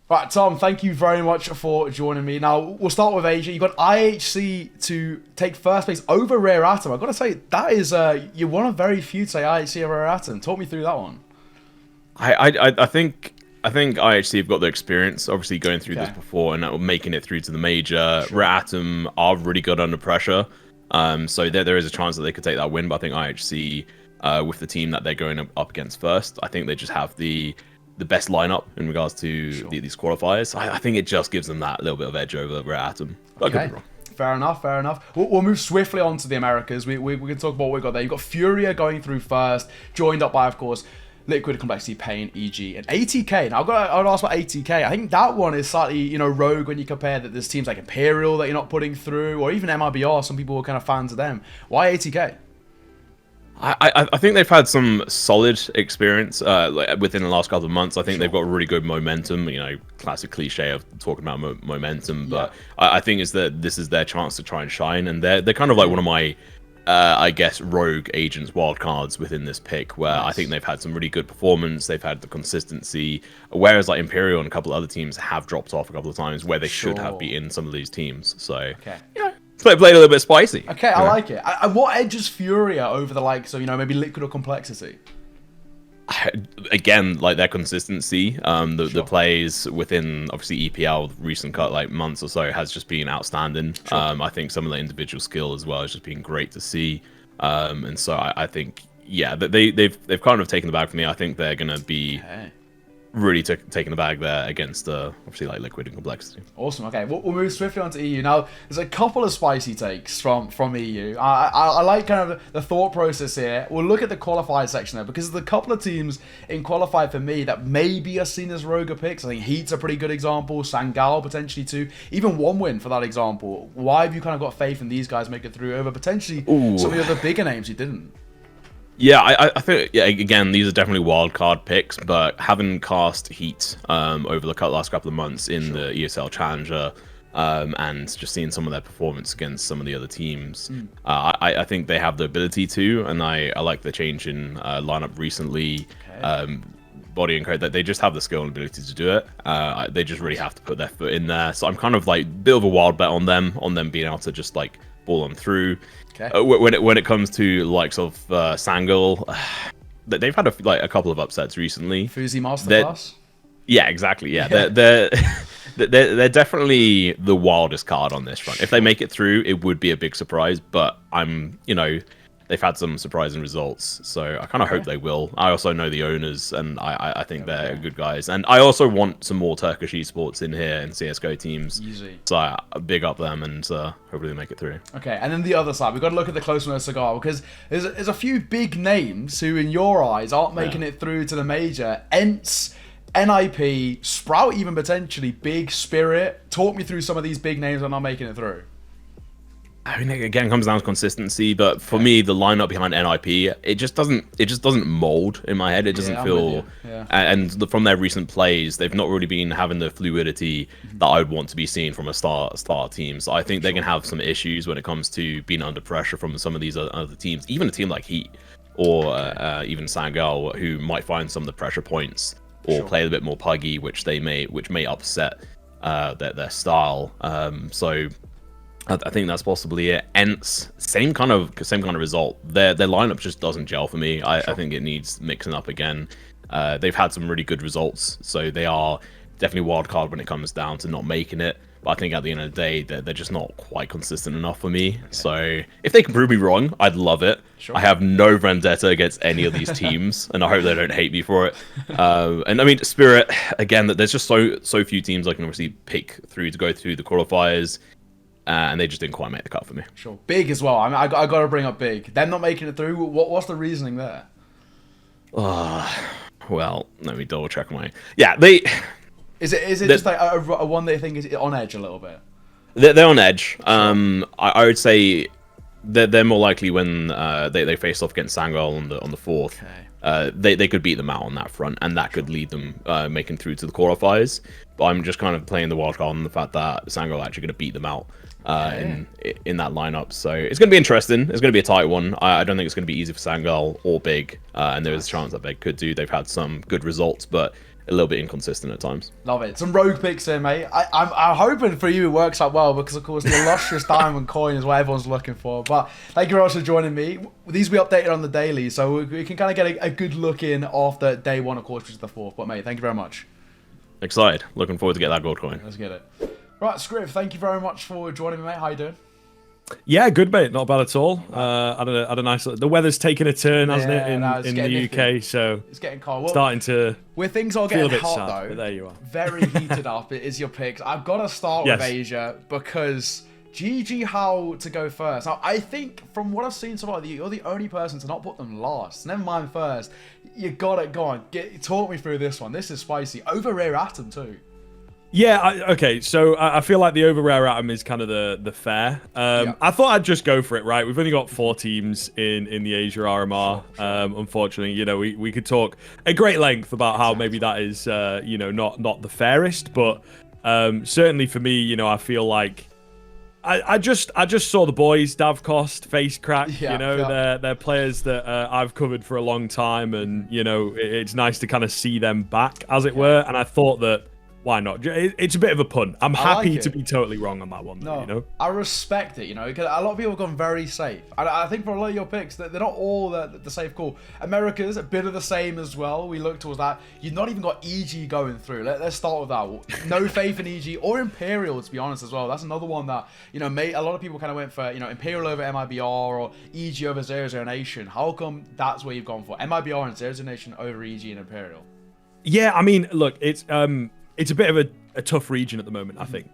Right, Tom, thank you very much for joining me. Now, we'll start with AJ. You got IHC to take first place over Rare Atom. I've got to say, that is, you're one of very few to say IHC over Rare Atom. Talk me through that one. I think IHC have got the experience, obviously going through this before and making it through to the major. Rare Atom are really good under pressure. So there is a chance that they could take that win, but I think IHC, with the team that they're going up against first, I think they just have the best lineup in regards to these qualifiers. I think it just gives them that little bit of edge over Rare Atom. But I could be wrong. Fair enough. We'll move swiftly on to the Americas. We can talk about what we've got there. You've got Furia going through first, joined up by, of course, Liquid, Complexity, Pain, EG, and ATK. Now, I would ask about ATK. I think that one is slightly, you know, rogue when you compare that there's teams like Imperial that you're not putting through, or even MIBR. Some people were kind of fans of them. Why ATK? I think they've had some solid experience within the last couple of months. I think they've got really good momentum. You know, classic cliche of talking about momentum, but I think is that this is their chance to try and shine, and they're kind of like one of my, I guess, rogue agents, wildcards within this pick, where I think they've had some really good performance. They've had the consistency, whereas like Imperial and a couple of other teams have dropped off a couple of times where they should have beaten some of these teams. So played a little bit spicy. Okay, I like it. And what edges Furia over the likes of, you know, maybe Liquid or Complexity? Again, like their consistency, the plays within obviously EPL recent months or so has just been outstanding. I think some of the individual skill as well has just been great to see. And so I think they've kind of taken the bag for me. I think they're gonna be really taking the bag there against obviously like Liquid and Complexity. Awesome. Okay, we'll move swiftly on to EU now. There's a couple of spicy takes from EU. I like kind of the thought process here. We'll look at the qualifier section there, because there's a couple of teams in qualifier for me that maybe are seen as rogue picks. I think Heat's a pretty good example. Sangal potentially too. Even One Win for that example. Why have you kind of got faith in these guys make it through over potentially some of the other bigger names who didn't? Yeah, I think, again, these are definitely wild card picks, but having cast Heat over the last couple of months in the ESL Challenger, and just seeing some of their performance against some of the other teams, I think they have the ability to, and I like the change in lineup recently. Body and Code, that they just have the skill and ability to do it. They just really have to put their foot in there. So I'm kind of like a bit of a wild bet on them being able to just like ball them through. When it comes to likes of Sangal, they've had a couple of upsets recently. Fuzi Masterclass. Yeah, exactly. Yeah, they're definitely the wildest card on this front. If they make it through, it would be a big surprise. But they've had some surprising results, so I kind of hope they will. I also know the owners, and I think they're good guys. And I also want some more Turkish esports in here and CSGO teams. Easy. So I big up them, and hopefully they make it through. Okay, and then the other side, we've got to look at the close one of Cigar, because there's a few big names who, in your eyes, aren't making it through to the major. ENCE, NIP, Sprout even potentially, Big Spirit. Talk me through some of these big names that are not making it through. I mean, again, it comes down to consistency, but for me, the lineup behind NIP, it just doesn't mold in my head. It doesn't feel, and from their recent plays, they've not really been having the fluidity that I would want to be seen from a star team. So I think they can have some issues when it comes to being under pressure from some of these other teams, even a team like Heat or even Sangal, who might find some of the pressure points or play a bit more puggy, which may upset their style. So I think that's possibly it. ENCE, same kind of result. Their lineup just doesn't gel for me. I think it needs mixing up again. They've had some really good results, so they're definitely wild card when it comes down to not making it. But I think at the end of the day, they're just not quite consistent enough for me. Okay. So if they can prove me wrong, I'd love it. Sure. I have no vendetta against any of these teams, and I hope they don't hate me for it. And I mean, Spirit, again, there's just so few teams I can obviously pick through to go through the qualifiers, and they just didn't quite make the cut for me. Sure. Big as well. I mean, I got to bring up Big. Them not making it through, what's the reasoning there? Well, let me double check my... Yeah, they... Is it just like a one that you think is on edge a little bit? They're on edge. I would say they're more likely when they face off against Sangwell on the 4th. Okay. They could beat them out on that front, and that could lead them making through to the qualifiers. But I'm just kind of playing the wild card on the fact that Sangwell are actually going to beat them out in that lineup. So it's going to be interesting. It's going to be a tight one. I don't think it's going to be easy for Sangwell or Big, and there is a chance that they could do. They've had some good results, but a little bit inconsistent at times. Love it. Some rogue picks here, mate. I'm hoping for you it works out well, because of course the illustrious diamond coin is what everyone's looking for. But thank you very much for joining me. These will be updated on the daily, so we can kind of get a good look in after day 1, of course, which is the 4th. But mate, thank you very much. Excited. Looking forward to get that gold coin. Let's get it. Right, Skriv, thank you very much for joining me, mate. How you doing? Yeah, good, mate. Not bad at all. Had a nice... The weather's taken a turn, hasn't it, in the UK, so... It's getting cold. Well, starting to... Where things are getting hot, sad, though, but there you are. Very heated up, it is your picks. I've got to start with Asia, because GG how to go first. Now, I think, from what I've seen so far, you're the only person to not put them last. Never mind first. You got it. Go on. Talk me through this one. This is spicy. Over Rare Atom, too. Yeah, okay, so I feel like the over rare atom is kind of the fair. I thought I'd just go for it, right? We've only got 4 teams in the Asia RMR. Sure. Unfortunately, you know, we could talk at great length about how maybe that is, you know, not the fairest, but certainly for me, you know, I feel like I just saw the boys, Davcost, Face Crack, you know, they're players that I've covered for a long time, and, you know, it's nice to kind of see them back, as it were, and I thought that, why not? It's a bit of a punt. I'm happy to be totally wrong on that one, though, you know? I respect it, you know, because a lot of people have gone very safe. I think for a lot of your picks, they're not all the safe call. America's a bit of the same as well. We look towards that. You've not even got EG going through. Let's start with that. No faith in EG or Imperial, to be honest, as well. That's another one that, you know, a lot of people kind of went for, you know, Imperial over MIBR or EG over 00 Nation. How come that's where you've gone for? MIBR and 00 Nation over EG and Imperial? Yeah, I mean, look, it's a bit of a tough region at the moment, I think.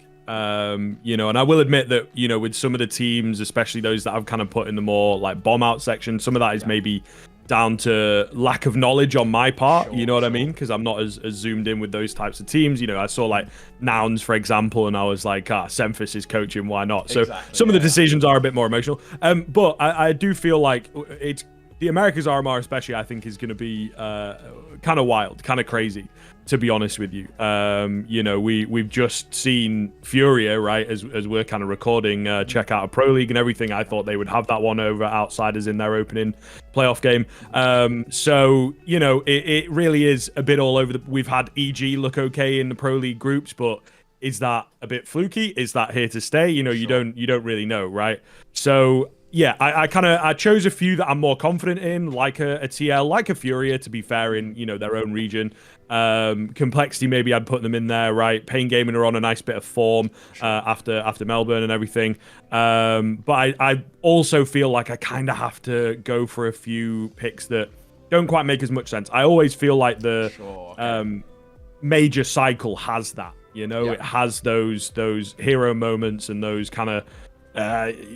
You know, and I will admit that, you know, with some of the teams, especially those that I've kind of put in the more like bomb out section, some of that is maybe down to lack of knowledge on my part, you know what I mean? Because I'm not as zoomed in with those types of teams. You know, I saw like Nouns, for example, and I was like, Semphis is coaching, why not? So some of the decisions are a bit more emotional. But I do feel like it's the Americas RMR especially, I think, is going to be kind of wild, kind of crazy, to be honest with you. You know, we've just seen Furia, right, as we're kind of recording, check out a Pro League and everything. I thought they would have that one over Outsiders in their opening playoff game. So, you know, it really is a bit all over. We've had EG look okay in the Pro League groups, but is that a bit fluky? Is that here to stay? You know, you don't really know, right? So... yeah, I chose a few that I'm more confident in, like a TL, like a Furia, to be fair, in, you know, their own region. Complexity, maybe I'd put them in there, right? Pain Gaming are on a nice bit of form after Melbourne and everything. But I also feel like I kind of have to go for a few picks that don't quite make as much sense. I always feel like the major cycle has that, you know? It has those hero moments and those kind of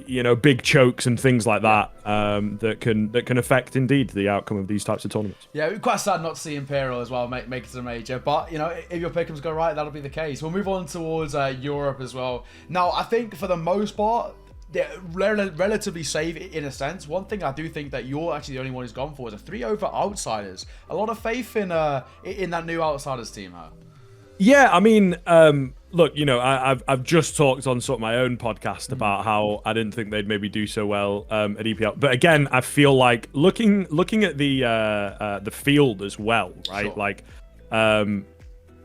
you know, big chokes and things like that that can affect indeed the outcome of these types of tournaments. Yeah, quite sad not to see Imperial as well make it to the major, but you know, if your pick'ems go right, that'll be the case. We'll move on towards Europe as well. Now, I think for the most part, they're relatively safe in a sense. One thing I do think that you're actually the only one who's gone for is a 3 over Outsiders. A lot of faith in that new Outsiders team, huh? Yeah, I mean, look, you know, I've just talked on sort of my own podcast about how I didn't think they'd maybe do so well at EPL. But again, I feel like looking at the field as well, right? Sure. Like,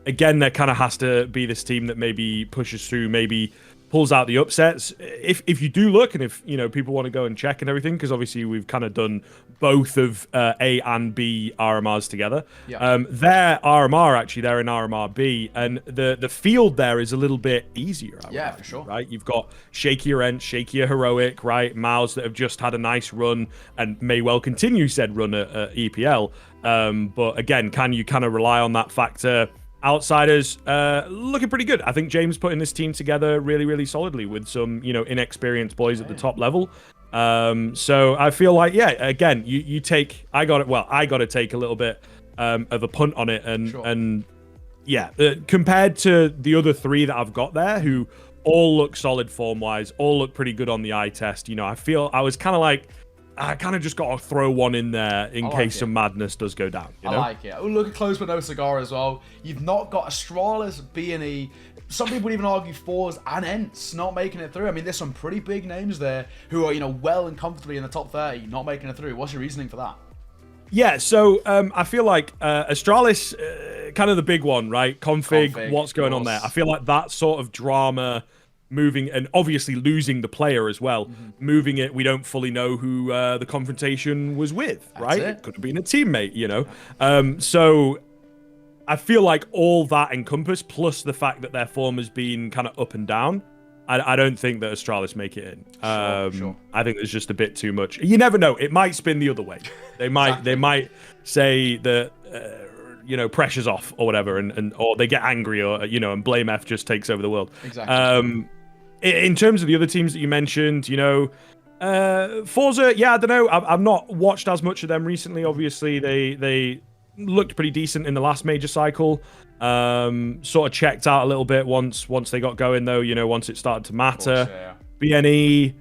again, there kind of has to be this team that maybe pushes through, maybe pulls out the upsets. If you do look, and if people want to go and check and everything, because obviously we've kind of done both of A and B RMRs together. They're RMR actually. They're in RMR B, and the field there is a little bit easier. For sure. Right, you've got shakier Ents, shakier Heroic, right? Mouse that have just had a nice run and may well continue said run at EPL. But again, can you kind of rely on that factor? Outsiders looking pretty good. I think James putting this team together really, really solidly with some, inexperienced boys at the top level. So I feel like, again, you take. I got to take a little bit of a punt on it, and compared to the other three that I've got there, who all look solid form wise, all look pretty good on the eye test. I feel I was kind of like. I kind of just got to throw one in there in case some madness does go down. I like it. Oh, look at close but no cigar as well. You've not got Astralis, B&E. Some people would even argue Fours and Ents not making it through. I mean, there's some pretty big names there who are, well and comfortably in the top 30, not making it through. What's your reasoning for that? Yeah, so I feel like Astralis, kind of the big one, right? Config what's going on there? I feel like that sort of drama... moving and obviously losing the player as well. Moving it, we don't fully know who the confrontation was with, right? It could have been a teammate, So I feel like all that encompassed, plus the fact that their form has been kind of up and down, I don't think that Astralis make it in. Sure. I think there's just a bit too much. You never know. It might spin the other way. They might they might say that pressure's off or whatever, and or they get angry or and blame F just takes over the world. Exactly. In terms of the other teams that you mentioned, Forza, I don't know. I've not watched as much of them recently. Obviously, they looked pretty decent in the last major cycle. Sort of checked out a little bit once they got going, though. Once it started to matter. BNE,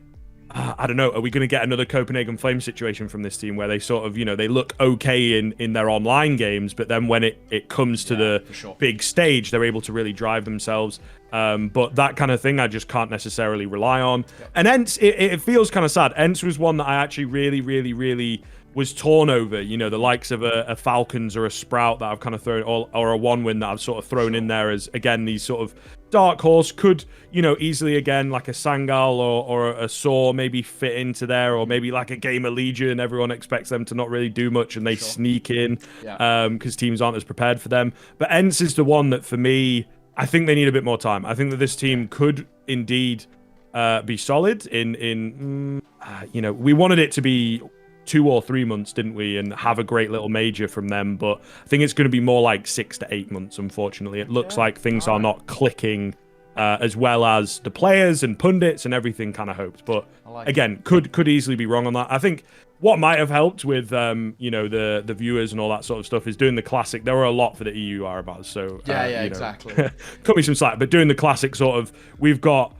I don't know. Are we going to get another Copenhagen Flame situation from this team where they sort of, they look okay in their online games, but then when it comes to the big stage, they're able to really drive themselves. But that kind of thing, I just can't necessarily rely on. And Ents, it feels kind of sad. Ents was one that I actually really, really, really was torn over. The likes of a Falcons or a Sprout that I've kind of thrown, or a One Win that I've sort of thrown in there as, again, these sort of dark horse could, easily, again, like a Sangal or a Saw maybe fit into there, or maybe like a Gamer Legion. Everyone expects them to not really do much and they sneak in because teams aren't as prepared for them. But Ents is the one that, for me, I think they need a bit more time. I think that this team could indeed be solid we wanted it to be 2 or 3 months, didn't we? And have a great little major from them. But I think it's going to be more like 6 to 8 months, unfortunately. It looks like things are not clicking as well as the players and pundits and everything kind of hoped. But again, could easily be wrong on that. I think what might have helped with the viewers and all that sort of stuff is doing the classic. There were a lot for the EU RMRs, so exactly. Cut me some slack, but doing the classic sort of, we've got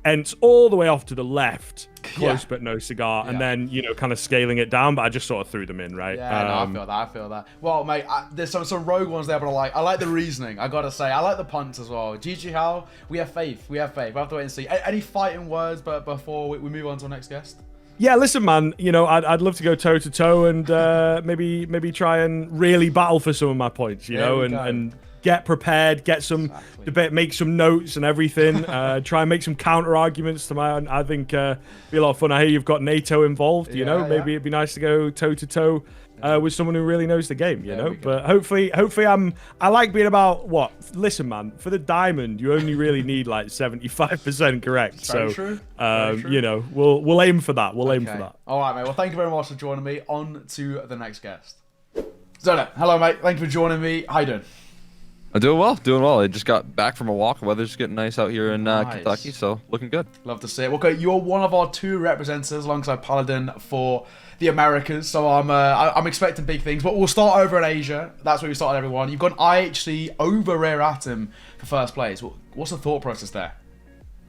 Ents all the way off to the left, close but no cigar, and then kind of scaling it down. But I just sort of threw them in, right? I feel that. Well, mate, there's some rogue ones there, but I like the reasoning. I gotta say, I like the punts as well. GG How, we have faith. We have to wait and see. Any fighting words, but before we move on to our next guest? Yeah, listen, man. I'd love to go toe to toe and maybe try and really battle for some of my points. And get prepared, get some debate, make some notes and everything. Try and make some counter arguments to my own. I think be a lot of fun. I hear you've got NATO involved. Maybe it'd be nice to go toe to toe with someone who really knows the game. But hopefully, I like being about what. Listen, man. For the diamond, you only really need like 75% correct. So true. We'll aim for that. We'll aim for that. All right, mate. Well, thank you very much for joining me. On to the next guest. Zola, hello, mate. Thank you for joining me. How you doing? I'm doing well. I just got back from a walk. The weather's getting nice out here in Kentucky, so looking good. Love to see it. Okay, you're one of our 2 representatives alongside Paladin for the Americas, so I'm expecting big things. But we'll start over in Asia. That's where we started, everyone. You've got IHC over Rare Atom for first place. What's the thought process there?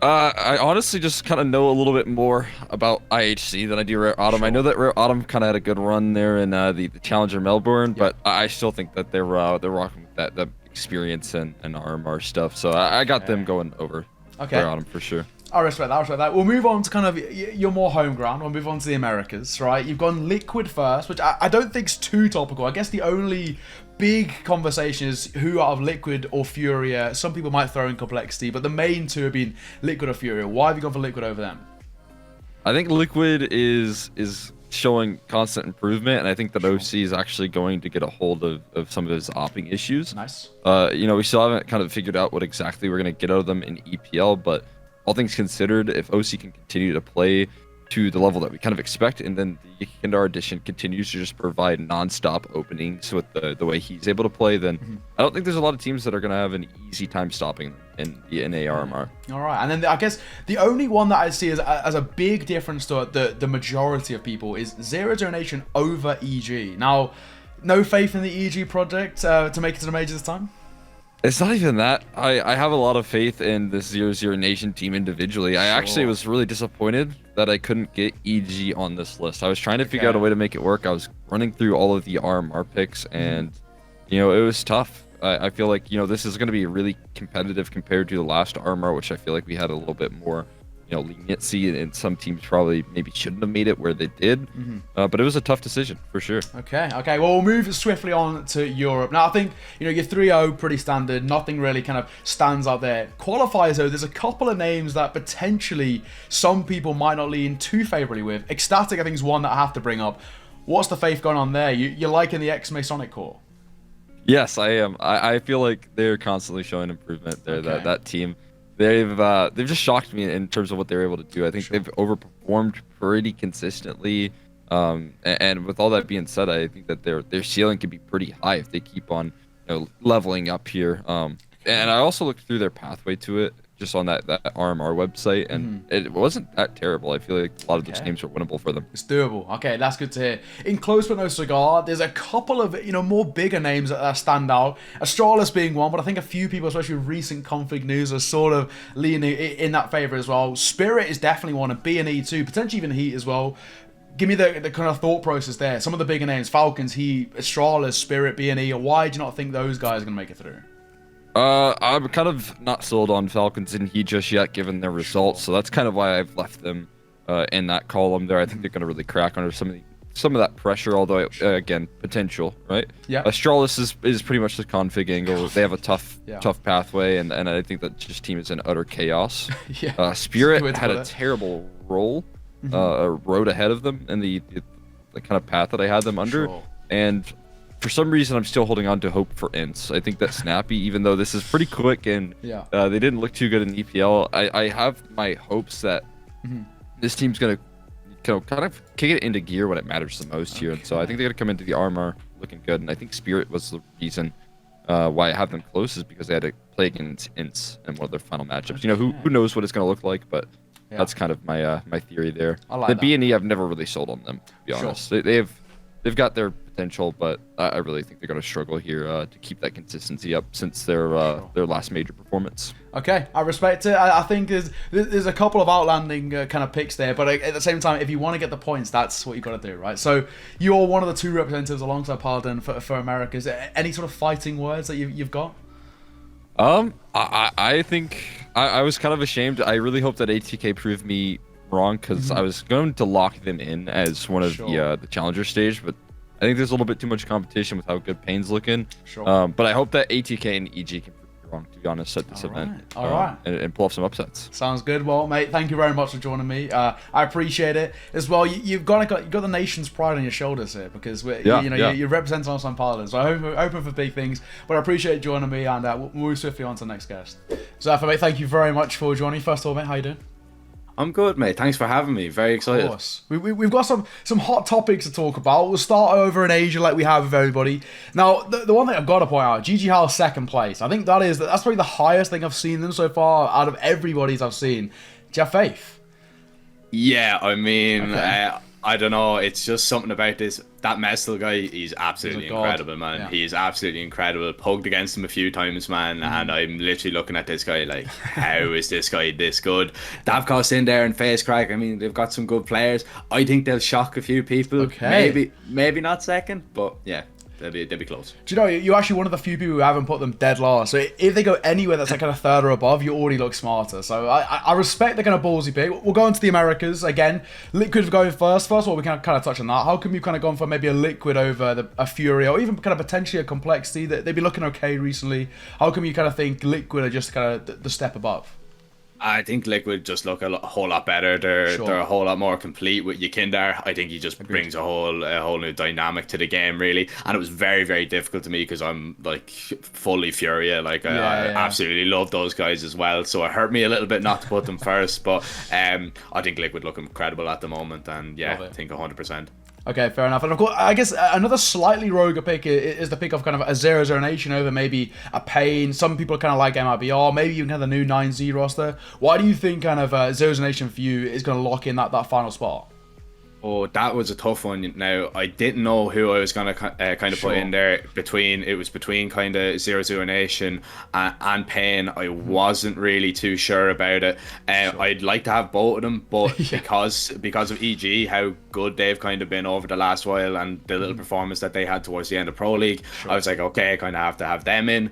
I honestly just kind of know a little bit more about IHC than I do Rare Autumn. I know that Rare Autumn kind of had a good run there in the Challenger Melbourne, but I still think that they're rocking with that experience and RMR stuff. So I got them going over Rare Autumn for sure. I respect that. We'll move on to kind of your more home ground. We'll move on to the Americas, right? You've gone Liquid first, which I don't think's too topical. I guess the only big conversation is who out of Liquid or Furia. Some people might throw in Complexity, but the main two have been Liquid or Furia. Why have you gone for Liquid over them? I think Liquid is showing constant improvement, and I think that OC is actually going to get a hold of some of his opping issues. Nice. We still haven't kind of figured out what exactly we're going to get out of them in EPL, but all things considered, if OC can continue to play to the level that we kind of expect, and then the Kindar edition continues to just provide non-stop openings with the way he's able to play, then I don't think there's a lot of teams that are going to have an easy time stopping in the RMR. All right, and then I guess the only one that I see as a big difference to the majority of people is Zero Donation over EG. Now, no faith in the EG project to make it to the major this time? It's not even that. I have a lot of faith in this 0-0 Nation team individually. I actually was really disappointed that I couldn't get EG on this list. I was trying to figure out a way to make it work. I was running through all of the RMR picks, and it was tough. I feel like this is going to be really competitive compared to the last RMR, which I feel like we had a little bit more leniency, and some teams probably maybe shouldn't have made it where they did. But it was a tough decision for sure. Okay. Well, we'll move swiftly on to Europe. Now, I think your 3-0 pretty standard. Nothing really kind of stands out there. Qualifiers though, there's a couple of names that potentially some people might not lean too favorably with. Ecstatic, I think, is one that I have to bring up. What's the faith going on there? You're liking the ex-Masonic core? Yes, I am. I feel like they're constantly showing improvement there. Okay. That team. They've just shocked me in terms of what they're able to do. I think they've overperformed pretty consistently. And with all that being said, I think that their ceiling could be pretty high if they keep on leveling up here. And I also looked through their pathway to it just on that RMR website, and it wasn't that terrible. I feel like a lot of those games are winnable for them. It's doable. Okay, that's good to hear. In close but no cigar, there's a couple of more bigger names that stand out. Astralis being one, but I think a few people, especially with recent config news, are sort of leaning in that favor as well. Spirit is definitely one, and B&E too, potentially even Heat as well. Give me the kind of thought process there. Some of the bigger names: Falcons, Heat, Astralis, Spirit, B&E. Why do you not think those guys are going to make it through? I'm kind of not sold on Falcons and Heat just yet, given their results. So that's kind of why I've left them in that column there. I think they're going to really crack under some of that pressure. Although again, potential, right? Yeah. Astralis is pretty much the config angle. They have a tough pathway, and I think that just team is in utter chaos. Spirit had a terrible road ahead of them in the kind of path that I had them under, and for some reason, I'm still holding on to hope for Ints. I think that Snappy, even though this is pretty quick and they didn't look too good in EPL, I have my hopes that this team's going to kind of kick it into gear when it matters the most here. And so I think they're going to come into the RMR looking good. And I think Spirit was the reason why I have them close, is because they had to play against Ints in one of their final matchups. Who knows what it's going to look like, but that's kind of my theory there. The B&E, I've never really sold on them, to be honest. They've got their potential, but I really think they're going to struggle here to keep that consistency up since their last major performance. Okay, I respect it. I think there's a couple of outlanding kind of picks there, but at the same time, if you want to get the points, that's what you got to do, right? So you're one of the two representatives alongside Paladin for America. Is there any sort of fighting words that you've got? I think I was kind of ashamed. I really hope that ATK proved me wrong, because I was going to lock them in as one of the challenger stage, but I think there's a little bit too much competition with how good Pain's looking. But I hope that ATK and EG can prove me wrong, to be honest, at this event. And pull off some upsets. Sounds good. Well, mate, thank you very much for joining me. I appreciate it as well. You've got the nation's pride on your shoulders here, because you're representing us on Paladin, so I'm hoping for big things. But I appreciate you joining me, and we'll move swiftly on to the next guest. Zerpherr, mate, thank you very much for joining me. First of all, mate, how you doing? I'm good, mate. Thanks for having me. Very excited. Of course. We've got some hot topics to talk about. We'll start over in Asia like we have with everybody. Now, the one thing I've got to point out, GG How's second place. I think that's probably the highest thing I've seen them so far out of everybody's I've seen. Do you have faith? Yeah, I mean, I don't know. It's just something about that Mestel guy. He's absolutely incredible, man. Yeah. He's absolutely incredible. Pugged against him a few times, man. And I'm literally looking at this guy like, how is this guy this good? Davkos in there and Face Crack. I mean, they've got some good players. I think they'll shock a few people. Maybe not second, but yeah. they'd be close. Do you know, you're actually one of the few people who haven't put them dead last. So if they go anywhere that's like kind of third or above, you already look smarter. So I respect the kind of ballsy pick. We'll go into the Americas again. Liquid going first. First of all, we can kind of touch on that. How come you've kind of gone for maybe a Liquid over a Fury, or even kind of potentially a Complexity that they've been looking okay recently? How come you kind of think Liquid are just kind of the step above? I think Liquid just look a whole lot better. They're a whole lot more complete with Yekindar. I think he just brings a whole new dynamic to the game, really. And it was very, very difficult to me because I'm like fully Furia. Like I absolutely love those guys as well. So it hurt me a little bit not to put them first. But I think Liquid look incredible at the moment. And yeah, I think 100%. Okay, fair enough. And of course, I guess another slightly rogue pick is the pick of kind of a 0-0 Nation over maybe a Pain. Some people kind of like MIBR, maybe even kind of the new 9Z roster. Why do you think kind of 0-0 Nation for you is going to lock in that final spot? Oh, that was a tough one. Now, I didn't know who I was going to kind of put in there. It was between kind of 0-0 Nation and Pain. I wasn't really too sure about it. I'd like to have both of them, but because of EG, how good they've kind of been over the last while, and the little performance that they had towards the end of Pro League, I was like, okay, I kind of have to have them in.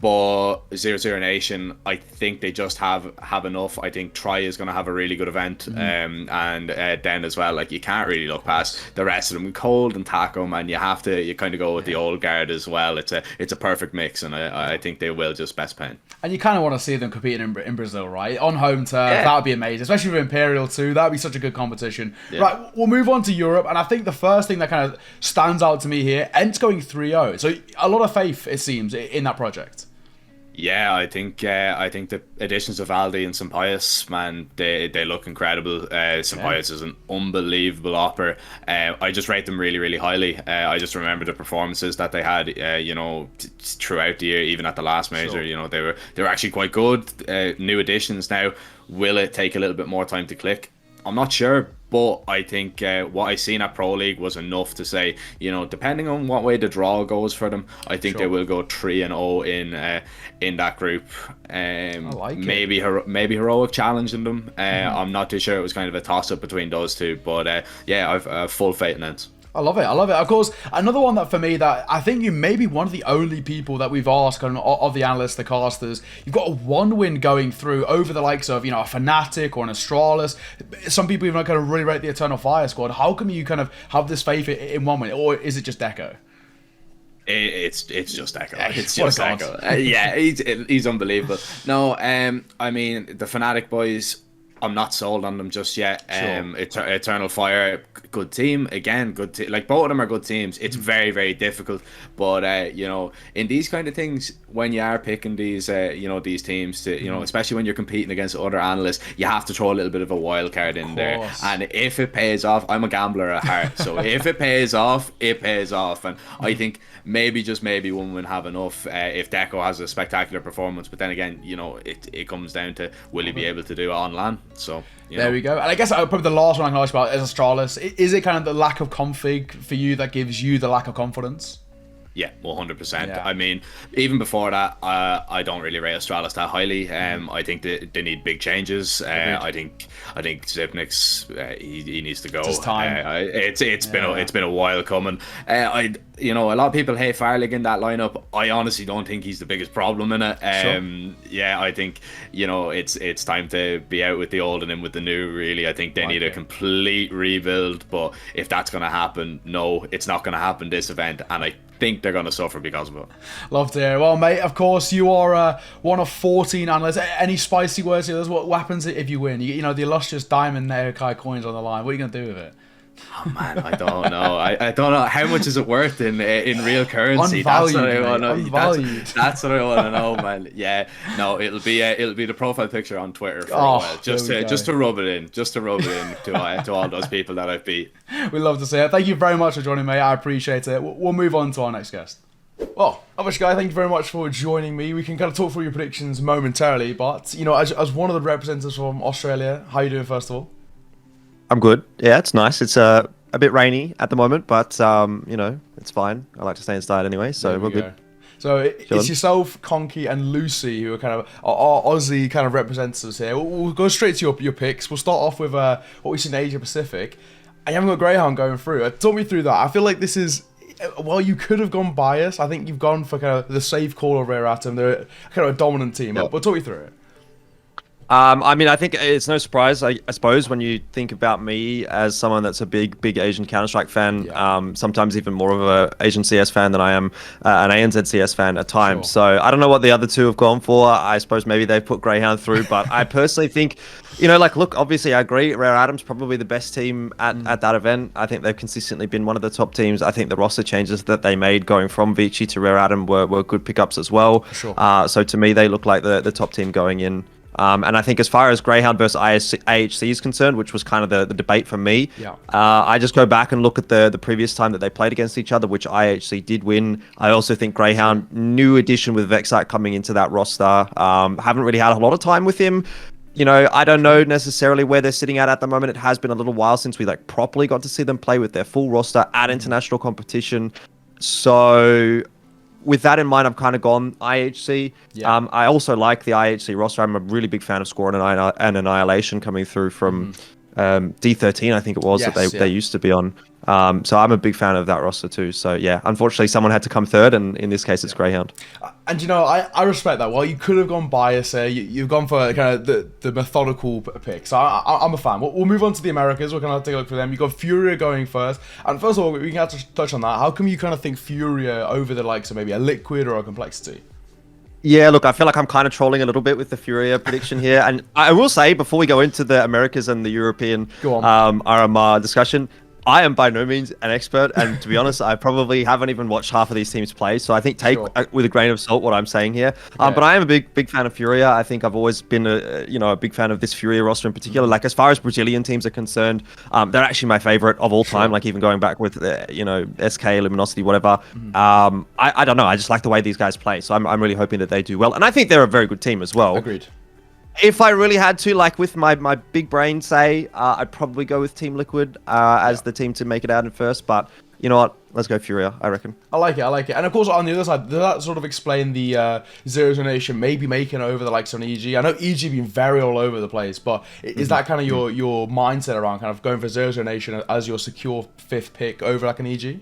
But 0-0 Nation, I think they just have enough. I think Tri is going to have a really good event, and Den as well. Like, you can't really look past the rest of them. Cold and Taco, and you kind of go with the old guard as well. It's a perfect mix, and I think they will just best Pain. And you kind of want to see them competing in Brazil, right? On home turf, that would be amazing, especially with Imperial too. That would be such a good competition. Yeah. Right, we'll move on to Europe, and I think the first thing that kind of stands out to me here, Ent's going 3-0. So a lot of faith, it seems, in that project. Yeah, I think the additions of Aldi and Sampaius, man, they look incredible. Sampaius is an unbelievable opper. I just rate them really, really highly. I just remember the performances that they had, throughout the year, even at the last major. Sure. You know, they were actually quite good. New additions now. Will it take a little bit more time to click? I'm not sure, but I think what I seen at Pro League was enough to say, depending on what way the draw goes for them, I think they will go 3-0 in that group. Maybe Heroic challenging them. I'm not too sure. It was kind of a toss up between those two, but I've full faith in it. I love it. Of course, another one that for me that I think you may be one of the only people that we've asked of the analysts, the casters. You've got a 1-win going through over the likes of, a Fnatic or an Astralis. Some people even kind of really rate the Eternal Fire squad. How come you kind of have this faith in 1 win, or is it just Deco? It's just Echo. It's just Echo. He's unbelievable. No, I mean, the Fnatic boys, I'm not sold on them just yet. Eternal Fire, good team. Again, good team. Like, both of them are good teams. It's very, very difficult. But, in these kind of things, when you are picking these, these teams to, especially when you're competing against other analysts, you have to throw a little bit of a wild card in there. And if it pays off, I'm a gambler at heart. So if it pays off, it pays off. And I think maybe 1 win have enough if Deco has a spectacular performance. But then again, it comes down to, will he be able to do it on LAN? So there we go. And I guess probably the last one I can ask about is Astralis. Is it kind of the lack of config for you that gives you the lack of confidence? Yeah, 100%. Yeah. I mean, even before that, I don't really rate Astralis that highly. I think they need big changes. I think Zipnix, he needs to go. It's time. It's been a while coming. A lot of people hate Farlig in that lineup. I honestly don't think he's the biggest problem in it. I think it's time to be out with the old and in with the new. Really, I think they need a complete rebuild. But if that's going to happen, no, it's not going to happen this event. And I think they're going to suffer because of it. Love to hear. Well, mate, of course, you are one of 14 analysts. Any spicy words here? What happens if you win? The illustrious diamond Kai coins on the line. What are you going to do with it? Oh man, I don't know. I don't know how much is it worth in real currency. Unvalued, that's what I want to know, man. Yeah, no, it'll be the profile picture on Twitter for a while, just to rub it in, to all those people that I've beat. We love to see it. Thank you very much for joining me. I appreciate it. We'll move on to our next guest. Well, Elfishguy, thank you very much for joining me. We can kind of talk through your predictions momentarily, but as one of the representatives from Australia, how are you doing first of all? I'm good. Yeah, it's nice. It's a bit rainy at the moment, but it's fine. I like to stay inside anyway, so we're good. So it's yourself, Conky, and Lucy who are kind of our Aussie kind of representatives here. We'll go straight to your picks. We'll start off with what we see in Asia Pacific. And you haven't got Greyhound going through. Talk me through that. I feel like this is while you could have gone bias, I think you've gone for kind of the safe call of Rio Atom. They're kind of a dominant team. But talk you through it. I mean, I think it's no surprise, I suppose, when you think about me as someone that's a big Asian Counter-Strike fan, sometimes even more of a Asian CS fan than I am an ANZ CS fan at times. So I don't know what the other two have gone for. I suppose maybe they've put Greyhound through, but I personally think, you know, like, look, obviously I agree, Rio Atom's probably the best team at that event. I think they've consistently been one of the top teams. I think the roster changes that they made going from Vici to Rio Atom were good pickups as well. So to me, they look like the top team going in. And I think as far as Greyhound versus AHC is concerned, which was kind of the debate for me, I just go back and look at the previous time that they played against each other, which IHC did win. I also think Greyhound, new addition with Vexite coming into that roster, haven't really had a lot of time with him. You know, I don't know necessarily where they're sitting at the moment. It has been a little while since we like properly got to see them play with their full roster at international competition. So with that in mind, I've kind of gone IHC. I also like the IHC roster. I'm a really big fan of Score and Annihilation coming through from D13, I think it was, that they used to be on. So I'm a big fan of that roster too. So yeah, unfortunately someone had to come third, and in this case it's Greyhound. And you know, I respect that. While you could have gone bias there, you've gone for kind of the methodical pick. So I'm a fan. We'll move on to the Americas. We're going to take a look for them. You've got Furia going first. And first of all, we can have to touch on that. How come you kind of think Furia over the likes of maybe a Liquid or a Complexity? Yeah, look, I feel like I'm kind of trolling a little bit with the Furia prediction here. And I will say, before we go into the Americas and the European RMR discussion, I am by no means an expert, and to be honest, I probably haven't even watched half of these teams play. So I think take with a grain of salt what I'm saying here. But I am a big fan of Furia. I think I've always been a big fan of this Furia roster in particular. Like as far as Brazilian teams are concerned, they're actually my favorite of all time. Like even going back with SK, Luminosity, whatever. I don't know. I just like the way these guys play. So I'm really hoping that they do well, and I think they're a very good team as well. Agreed. If I really had to, like with my big brain say, I'd probably go with Team Liquid as the team to make it out in first. But you know what? Let's go Furia, I reckon. I like it. And of course, on the other side, does that sort of explain the Zero Nation maybe making over the likes of an EG? I know EG been very all over the place, but is that kind of your mindset around kind of going for Zero Nation as your secure 5th pick over like an EG?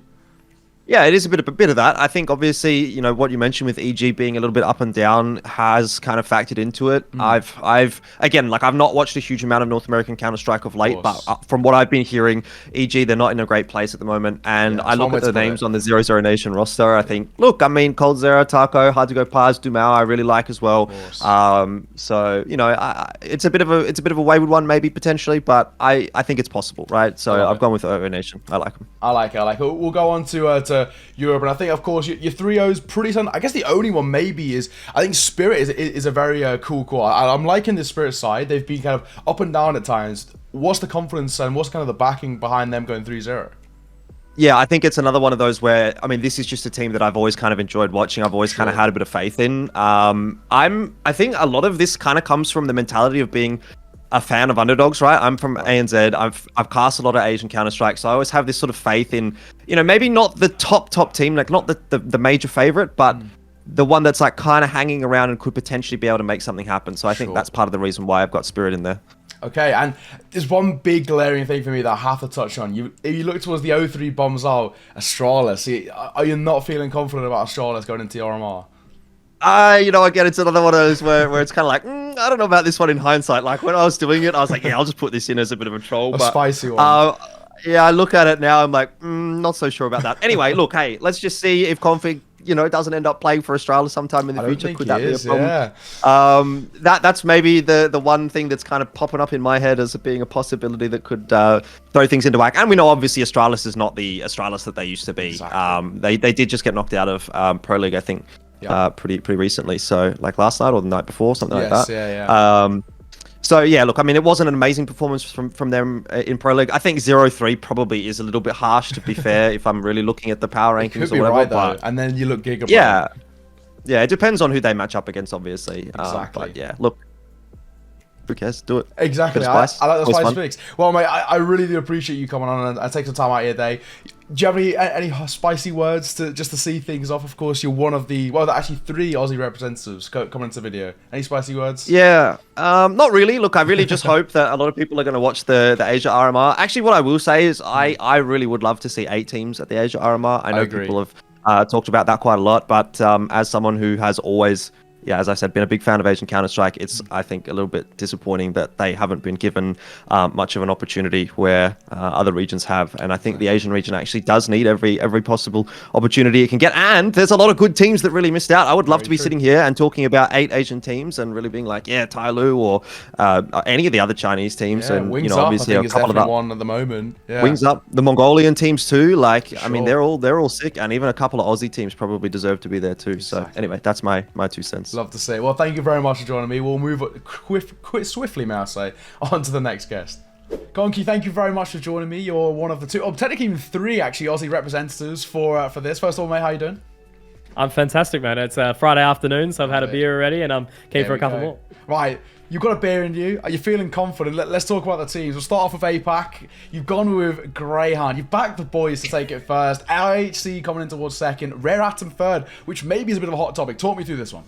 Yeah, it is a bit of that. I think obviously, you know, what you mentioned with EG being a little bit up and down has kind of factored into it. I've again, like I've not watched a huge amount of North American Counter-Strike of late, but from what I've been hearing, EG, they're not in a great place at the moment. And I look at the names on the 0 Nation roster. I think, look, I mean, Cold Zero, Taco, Hard to Go Paz, Dumao, I really like as well. So you know, it's a bit of a wayward one maybe potentially, but I think it's possible, right? So I've gone with 0 Nation. I like them. I like it. We'll go on to Europe, and I think, of course, your 3-0's pretty solid. I guess the only one maybe is, I think Spirit is a very cool call. I'm liking the Spirit side. They've been kind of up and down at times. What's the confidence and what's kind of the backing behind them going 3-0? Yeah, I think it's another one of those where, I mean, this is just a team that I've always kind of enjoyed watching. I've always kind of had a bit of faith in. I think a lot of this kind of comes from the mentality of being a fan of underdogs, right? I'm from ANZ. I've cast a lot of Asian Counter-Strike, so I always have this sort of faith in, you know, maybe not the top team, like not the major favorite, but the one that's like kind of hanging around and could potentially be able to make something happen. So I think that's part of the reason why I've got Spirit in there. Okay, and there's one big glaring thing for me that I have to touch on. If you look towards the 0-3 bombs out, Astralis, are you not feeling confident about Astralis going into RMR? You know, again, it's another one of those where it's kind of like, I don't know about this one in hindsight. Like when I was doing it, I was like, yeah, I'll just put this in as a bit of a troll. A spicy one. Yeah, I look at it now, I'm like, not so sure about that. Anyway, look, hey, let's just see if Config, you know, doesn't end up playing for Australia sometime in the future. Could that be a problem? Yeah. That's maybe the one thing that's kind of popping up in my head as being a possibility that could throw things into whack. And we know obviously Astralis is not the Astralis that they used to be. Exactly. They did just get knocked out of Pro League, I think. Pretty recently, so like last night or the night before, something like that. So yeah, look, I mean, it wasn't an amazing performance from them in Pro League. I think 0-3 probably is a little bit harsh, to be fair, if I'm really looking at the power rankings or whatever. Right, but and then you look Gigabyte. Yeah, it depends on who they match up against, obviously. Exactly. But yeah, look, who cares? Do it. Exactly. I like the spicy picks. Well, mate, I really do appreciate you coming on and take some time out of your day. Do you have any spicy words to see things off? Of course, you're one of the actually 3 Aussie representatives coming into the video. Any spicy words? Yeah, not really. Look, I really just hope that a lot of people are going to watch the Asia RMR. Actually, what I will say is I really would love to see 8 teams at the Asia RMR. I know people have talked about that quite a lot, but as someone who has always, as I said, been a big fan of Asian Counter-Strike, it's, I think, a little bit disappointing that they haven't been given much of an opportunity where other regions have. And I think the Asian region actually does need every possible opportunity it can get. And there's a lot of good teams that really missed out. I would love to be sitting here and talking about 8 Asian teams and really being like, Tyloo or any of the other Chinese teams. And Wings Up, obviously I think, a couple of one at the moment. Yeah. Wings Up, the Mongolian teams too. Like, I mean, they're all sick, and even a couple of Aussie teams probably deserve to be there too. So anyway, that's my 2 cents. Love to see it. Well, thank you very much for joining me. We'll move swiftly, may I say, on to the next guest. Conky, thank you very much for joining me. You're one of the 2, technically even 3 actually Aussie representatives for this. First of all, mate, how you doing? I'm fantastic, man. It's Friday afternoon, so I've had a beer already, and I'm keen for a couple more. Right, you've got a beer in you. Are you feeling confident? Let's talk about the teams. We'll start off with APAC. You've gone with Greyhound. You've backed the boys to take it first. IHC coming in towards second. Rare Atom third, which maybe is a bit of a hot topic. Talk me through this one.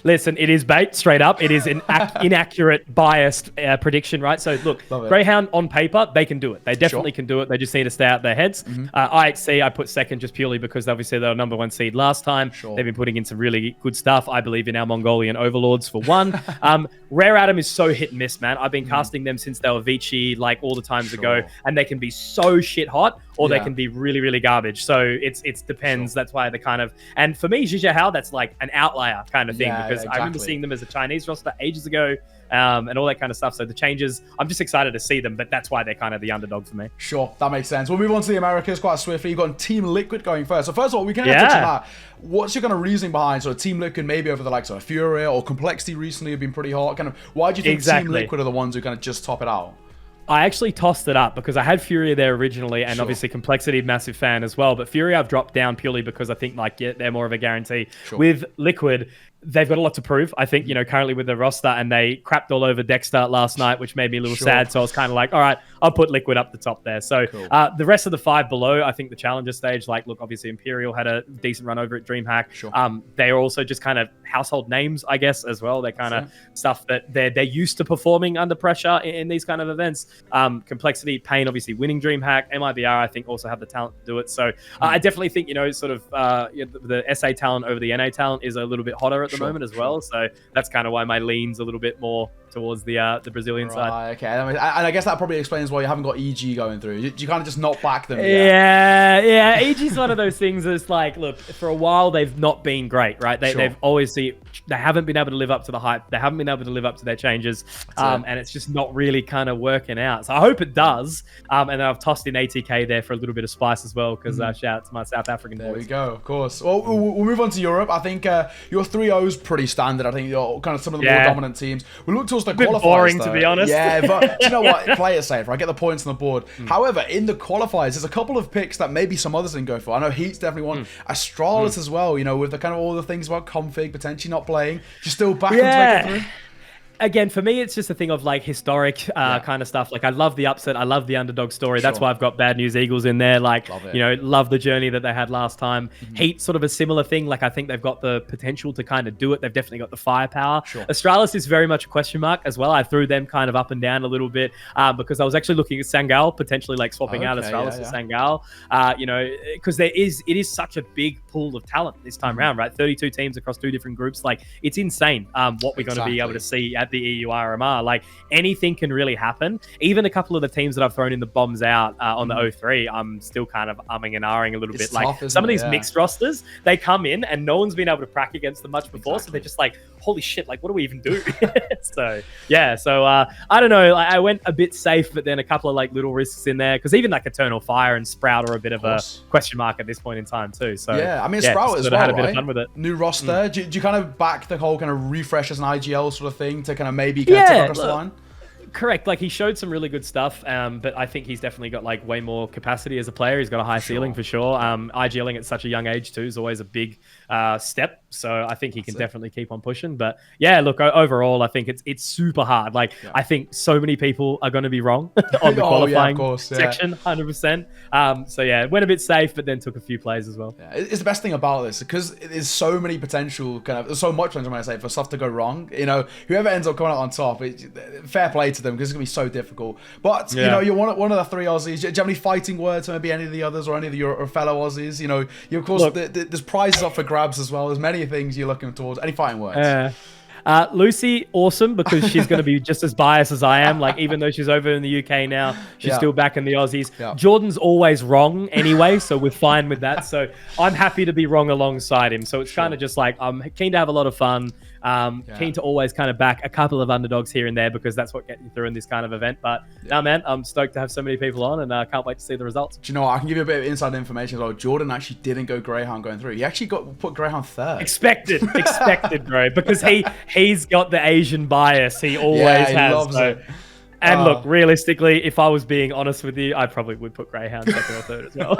Listen, it is bait, straight up. It is an inaccurate, biased prediction, right? So, look, Greyhound on paper, they can do it. They definitely can do it. They just need to stay out their heads. IHC, I put second just purely because obviously they were #1 seed last time. They've been putting in some really good stuff. I believe in our Mongolian overlords for 1. Rare Atom is so hit and miss, man. I've been casting them since they were Vici, like all the times ago, and they can be so shit hot, or they can be really, really garbage. So it depends. That's why they kind of, and for me, Zhizhao, that's like an outlier kind of thing, because I remember seeing them as a Chinese roster ages ago, and all that kind of stuff. So the changes, I'm just excited to see them, but that's why they're kind of the underdog for me. Sure, that makes sense. We'll move on to the Americas quite swiftly. You've got Team Liquid going first. So first of all, we can touch on that. What's your kind of reasoning behind sort of Team Liquid maybe over the likes of Furia or Complexity recently have been pretty hot? Kind of, why do you think Team Liquid are the ones who kind of just top it out? I actually tossed it up because I had Furia there originally, and obviously Complexity, massive fan as well. But Furia I've dropped down purely because I think like they're more of a guarantee. With Liquid, they've got a lot to prove, I think, currently with the roster, and they crapped all over Dexter last night, which made me a little sad. So I was kind of like, all right, I'll put Liquid up the top there. So the rest of the 5 below, I think the Challenger stage, like, look, obviously Imperial had a decent run over at DreamHack. They are also just kind of household names, I guess, as well. They're kind of stuff that they're used to performing under pressure in these kind of events. Complexity, Pain, obviously winning DreamHack. MIBR, I think, also have the talent to do it. So I definitely think, sort of the SA talent over the NA talent is a little bit hotter at the moment as well. So that's kind of why my lean's a little bit more towards the Brazilian side. Okay. And I guess that probably explains why you haven't got EG going through. You kind of just not back them. Yeah. EG's one of those things that's like, look, for a while they've not been great, right? They've always they haven't been able to live up to the hype. They haven't been able to live up to their changes. And it's just not really kind of working out. So I hope it does. And then I've tossed in ATK there for a little bit of spice as well, because shout out to my South African boys. There we go, of course. Well, we'll move on to Europe. I think your 3-0's pretty standard. I think you're kind of some of the more dominant teams. We look towards the qualifiers, boring, though. to be honest. Yeah, but you know what? Play it safe, right? Get the points on the board. However, in the qualifiers, there's a couple of picks that maybe some others didn't go for. I know Heat's definitely one. Astralis as well, with the kind of all the things about config, potentially not playing. Just still back to make it through. Again, for me, it's just a thing of like historic kind of stuff. Like, I love the upset. I love the underdog story. That's why I've got Bad News Eagles in there. Like, love the journey that they had last time. Heat, sort of a similar thing. Like, I think they've got the potential to kind of do it. They've definitely got the firepower. Astralis is very much a question mark as well. I threw them kind of up and down a little bit because I was actually looking at Sangal, potentially like swapping out Astralis for Sangal. Because it is such a big pool of talent this time around, right? 32 teams across 2 different groups. Like, it's insane what we're going to be able to see at the EU RMR. Like, anything can really happen. Even a couple of the teams that I've thrown in the bombs out on the 03, I'm still kind of umming and ahhing a little bit. Like, some of these mixed rosters, they come in and no one's been able to crack against them much before, so they're just like, holy shit, like, what do we even do? So I don't know. I went a bit safe, but then a couple of like little risks in there, because even like Eternal Fire and Sprout are a bit of a question mark at this point in time too. So I mean, Sprout as well, had a bit of fun with it. New roster. Do you kind of back the whole kind of refresh as an IGL sort of thing to kind of maybe get across the line? Correct. Like, he showed some really good stuff, but I think he's definitely got like way more capacity as a player. He's got a high ceiling for sure. IGLing at such a young age too is always a big step So I think he can definitely keep on pushing. But yeah, look, overall, I think it's super hard. Like, I think so many people are going to be wrong on the qualifying section, 100%. So yeah, went a bit safe, but then took a few plays as well. Yeah, it's the best thing about this, because there's so many potential, there's so much potential, I say, for stuff to go wrong. You know, whoever ends up coming out on top, fair play to them, because it's going to be so difficult. But, you know, you're one of the 3 Aussies. Do you have any fighting words for maybe any of the others or any of your fellow Aussies? You know, of course, there's prizes up for grabs as well. There's many things you're looking towards. Any fighting words? Lucy, awesome, because she's going to be just as biased as I am. Like, even though she's over in the UK now, she's still back in the Aussies. Jordan's always wrong anyway, so we're fine with that. So I'm happy to be wrong alongside him. So it's kind of just like, I'm keen to have a lot of fun. Keen to always kind of back a couple of underdogs here and there, because that's what gets you through in this kind of event. But no, man, I'm stoked to have so many people on, and I can't wait to see the results. Do you know what? I can give you a bit of inside information as well. Jordan actually didn't go Greyhound going through. He actually put Greyhound 3rd. Expected, bro, because he's got the Asian bias. He always has. Loves it. And look, realistically, if I was being honest with you, I probably would put Greyhound 2nd or 3rd as well.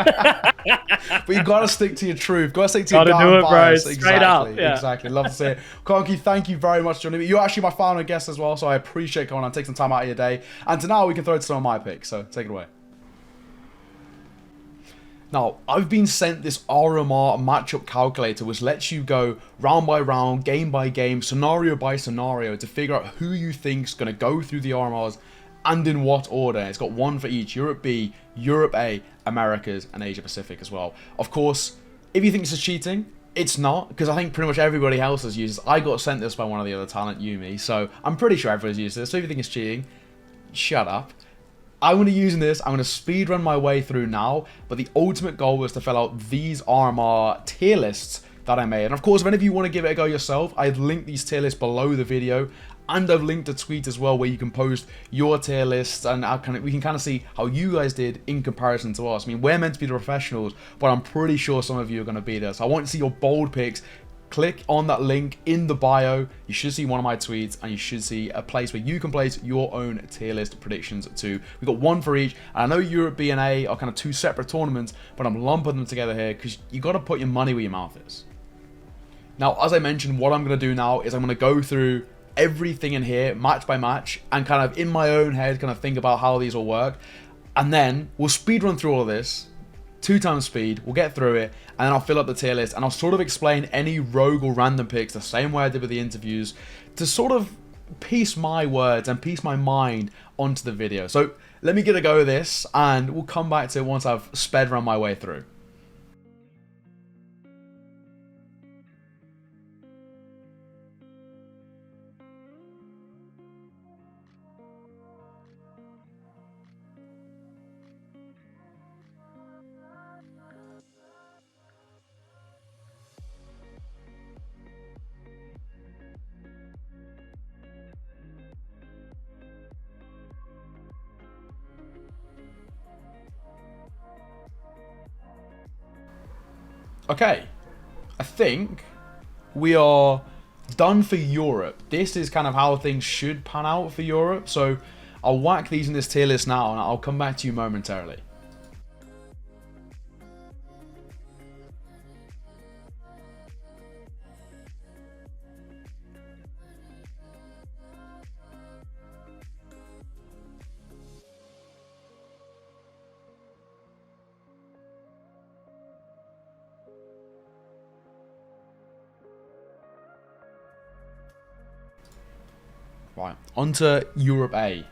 But you got to stick to your truth. Got to stick to your do it, bias. bro. Straight up. Yeah. Exactly. Love to see it. Conky, thank you very much for joining me. You're actually my final guest as well, so I appreciate coming on, take some time out of your day. And to now, we can throw to some of my picks. So take it away. Now, I've been sent this RMR matchup calculator, which lets you go round by round, game by game, scenario by scenario to figure out who you think's going to go through the RMRs and in what order. It's got one for each: Europe B, Europe A, Americas, and Asia Pacific as well. Of course, if you think this is cheating, it's not, because I think pretty much everybody else has used this. I got sent this by one of the other talent, Youm3, so I'm pretty sure everyone's used this. So if you think it's cheating, shut up. I'm going to use this. I'm going to speedrun my way through now, but the ultimate goal was to fill out these RMR tier lists that I made. And of course, if any of you want to give it a go yourself, I've linked these tier lists below the video, and I've linked a tweet as well where you can post your tier lists, and we can kind of see how you guys did in comparison to us. I mean, we're meant to be the professionals, but I'm pretty sure some of you are going to beat us. I want to see your bold picks. Click on that link in the bio. You should see one of my tweets, and you should see a place where you can place your own tier list predictions too. We've got one for each. And I know Europe B and A are kind of 2 separate tournaments, but I'm lumping them together here because you got to put your money where your mouth is. Now, as I mentioned, what I'm going to do now is I'm going to go through everything in here, match by match, and kind of in my own head, kind of think about how these will work. And then we'll speed run through all of this. 2 times speed, we'll get through it, and then I'll fill up the tier list, and I'll sort of explain any rogue or random picks the same way I did with the interviews, to sort of piece my words and piece my mind onto the video. So let me get a go of this, and we'll come back to it once I've sped run my way through. Okay, I think we are done for Europe. This is kind of how things should pan out for Europe. So I'll whack these in this tier list now, and I'll come back to you momentarily. Right, on to Europe A.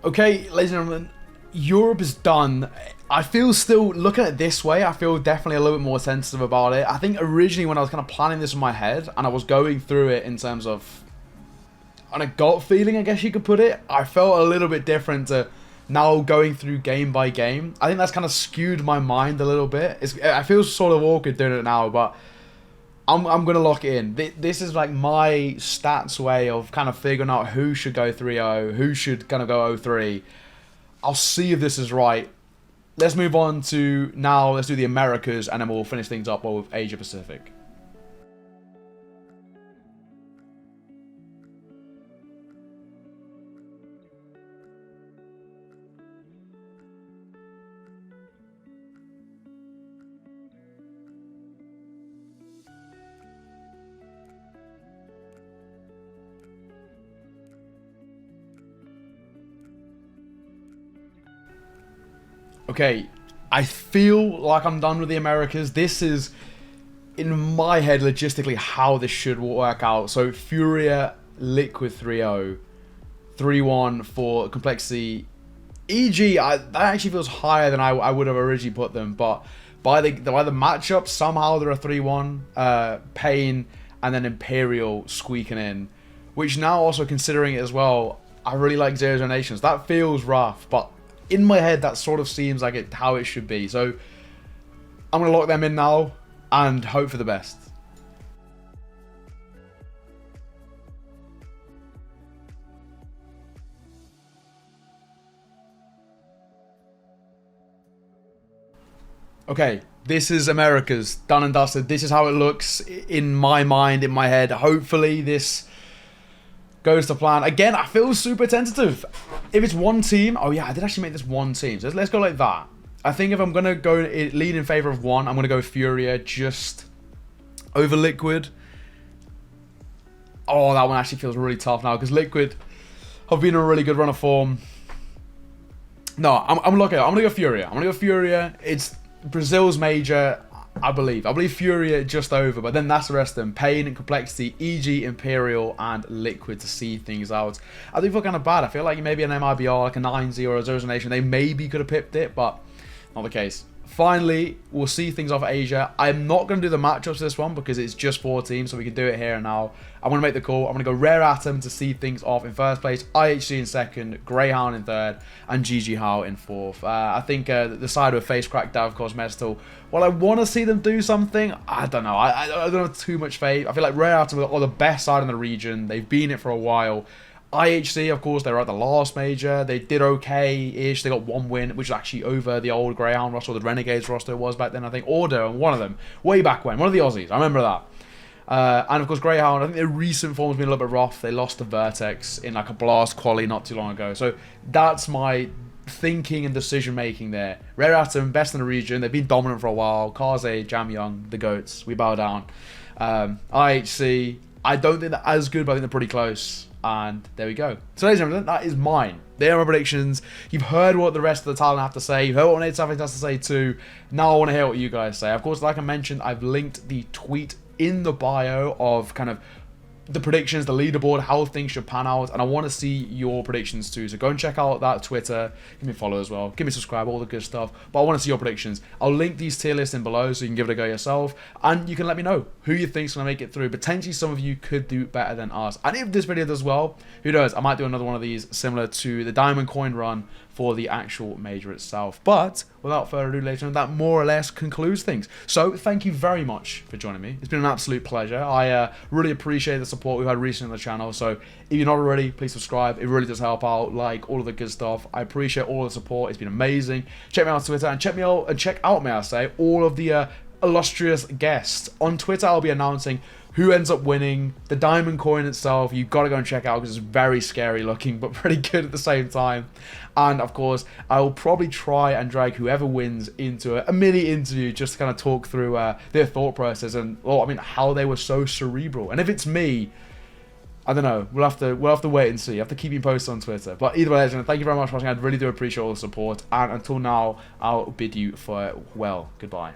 Okay, ladies and gentlemen, Europe is done. I feel still, looking at it this way, I feel definitely a little bit more sensitive about it. I think originally when I was kind of planning this in my head, and I was going through it in terms of, on a gut feeling, I guess you could put it, I felt a little bit different to now going through game by game. I think that's kind of skewed my mind a little bit. I feel sort of awkward doing it now, but I'm going to lock it in. This is like my stats way of kind of figuring out who should go 3-0, who should kind of go 0-3. I'll see if this is right. Let's move on to now, let's do the Americas, and then we'll finish things up with Asia Pacific. Okay, I feel like I'm done with the Americas. This is, in my head, logistically how this should work out. So, Furia, Liquid 3-0, 3-1 for Complexity. EG, that actually feels higher than I would have originally put them, but by the matchup, somehow they're a 3-1. Pain, and then Imperial squeaking in. Which now, also considering it as well, I really like 0-0 Nations. That feels rough, but in my head, that sort of seems like how it should be. So I'm going to lock them in now and hope for the best. Okay, this is America's done and dusted. This is how it looks in my mind, in my head. Hopefully this goes to plan. Again, I feel super tentative. If it's one team, oh yeah, I did actually make this one team. So let's go like that. I think if I'm going to go lean in favor of one, I'm going to go Furia just over Liquid. Oh, that one actually feels really tough now because Liquid have been in a really good run of form. No, I'm looking. I'm going to go Furia. I'm going to go Furia. It's Brazil's major. I believe Furia just over, but then that's the rest of them. Pain and Complexity, EG, Imperial, and Liquid to see things out. I do feel kind of bad. I feel like maybe an MIBR, like a 9-0 or a 0 Nation, they maybe could have pipped it, but not the case. Finally, we'll see things off Asia. I'm not going to do the matchups this one because it's just 4 teams, so we can do it here and now. I'm going to make the call. I'm going to go Rare Atom to see things off in first place, IHC in second, Greyhound in third, and GG How in fourth. I think the side with Face Crack, Dav, of course, Mestal, while I want to see them do something, I don't know. I don't have too much faith. I feel like Rare Atom are the best side in the region. They've been it for a while. IHC, of course, they were at the last major. They did okay-ish. They got 1 win, which was actually over the old Greyhound roster, the Renegades roster it was back then, I think. Order, one of them. Way back when. One of the Aussies. I remember that. And, of course, Greyhound, I think their recent form has been a little bit rough. They lost to Vertex in, like, a blast quali not too long ago. So, that's my thinking and decision-making there. Rare Atom, best in the region. They've been dominant for a while. Kaze, Jam Young, the GOATs. We bow down. IHC, I don't think they're as good, but I think they're pretty close. And there we go. So, ladies and gentlemen, that is mine. They are my predictions. You've heard what the rest of the talent have to say. You've heard what Natosaphix has to say too. Now I want to hear what you guys say. Of course, like I mentioned, I've linked the tweet in the bio of kind of the predictions, the leaderboard, how things should pan out, and I want to see your predictions too. So go and check out that Twitter, give me a follow as well, give me a subscribe, all the good stuff. But I want to see your predictions. I'll link these tier lists in below so you can give it a go yourself, and you can let me know who you think's gonna make it through. Potentially some of you could do better than us. And if this video does well, who knows? I might do another one of these similar to the Diamond Coin run for the actual major itself. But without further ado, ladies and gentlemen, that more or less concludes things. So thank you very much for joining me. It's been an absolute pleasure. I really appreciate the support we've had recently on the channel. So if you're not already, please subscribe. It really does help out, like all of the good stuff. I appreciate all the support. It's been amazing. Check me out on Twitter and check out, may I say, all of the illustrious guests. On Twitter, I'll be announcing who ends up winning. The Diamond Coin itself, you've got to go and check out because it's very scary looking, but pretty good at the same time. And of course, I will probably try and drag whoever wins into a mini interview just to kind of talk through their thought process and, well, I mean, how they were so cerebral. And if it's me, I don't know. We'll have to wait and see. I have to keep you posted on Twitter. But either way, legend, thank you very much for watching. I really do appreciate all the support. And until now, I'll bid you farewell. Goodbye.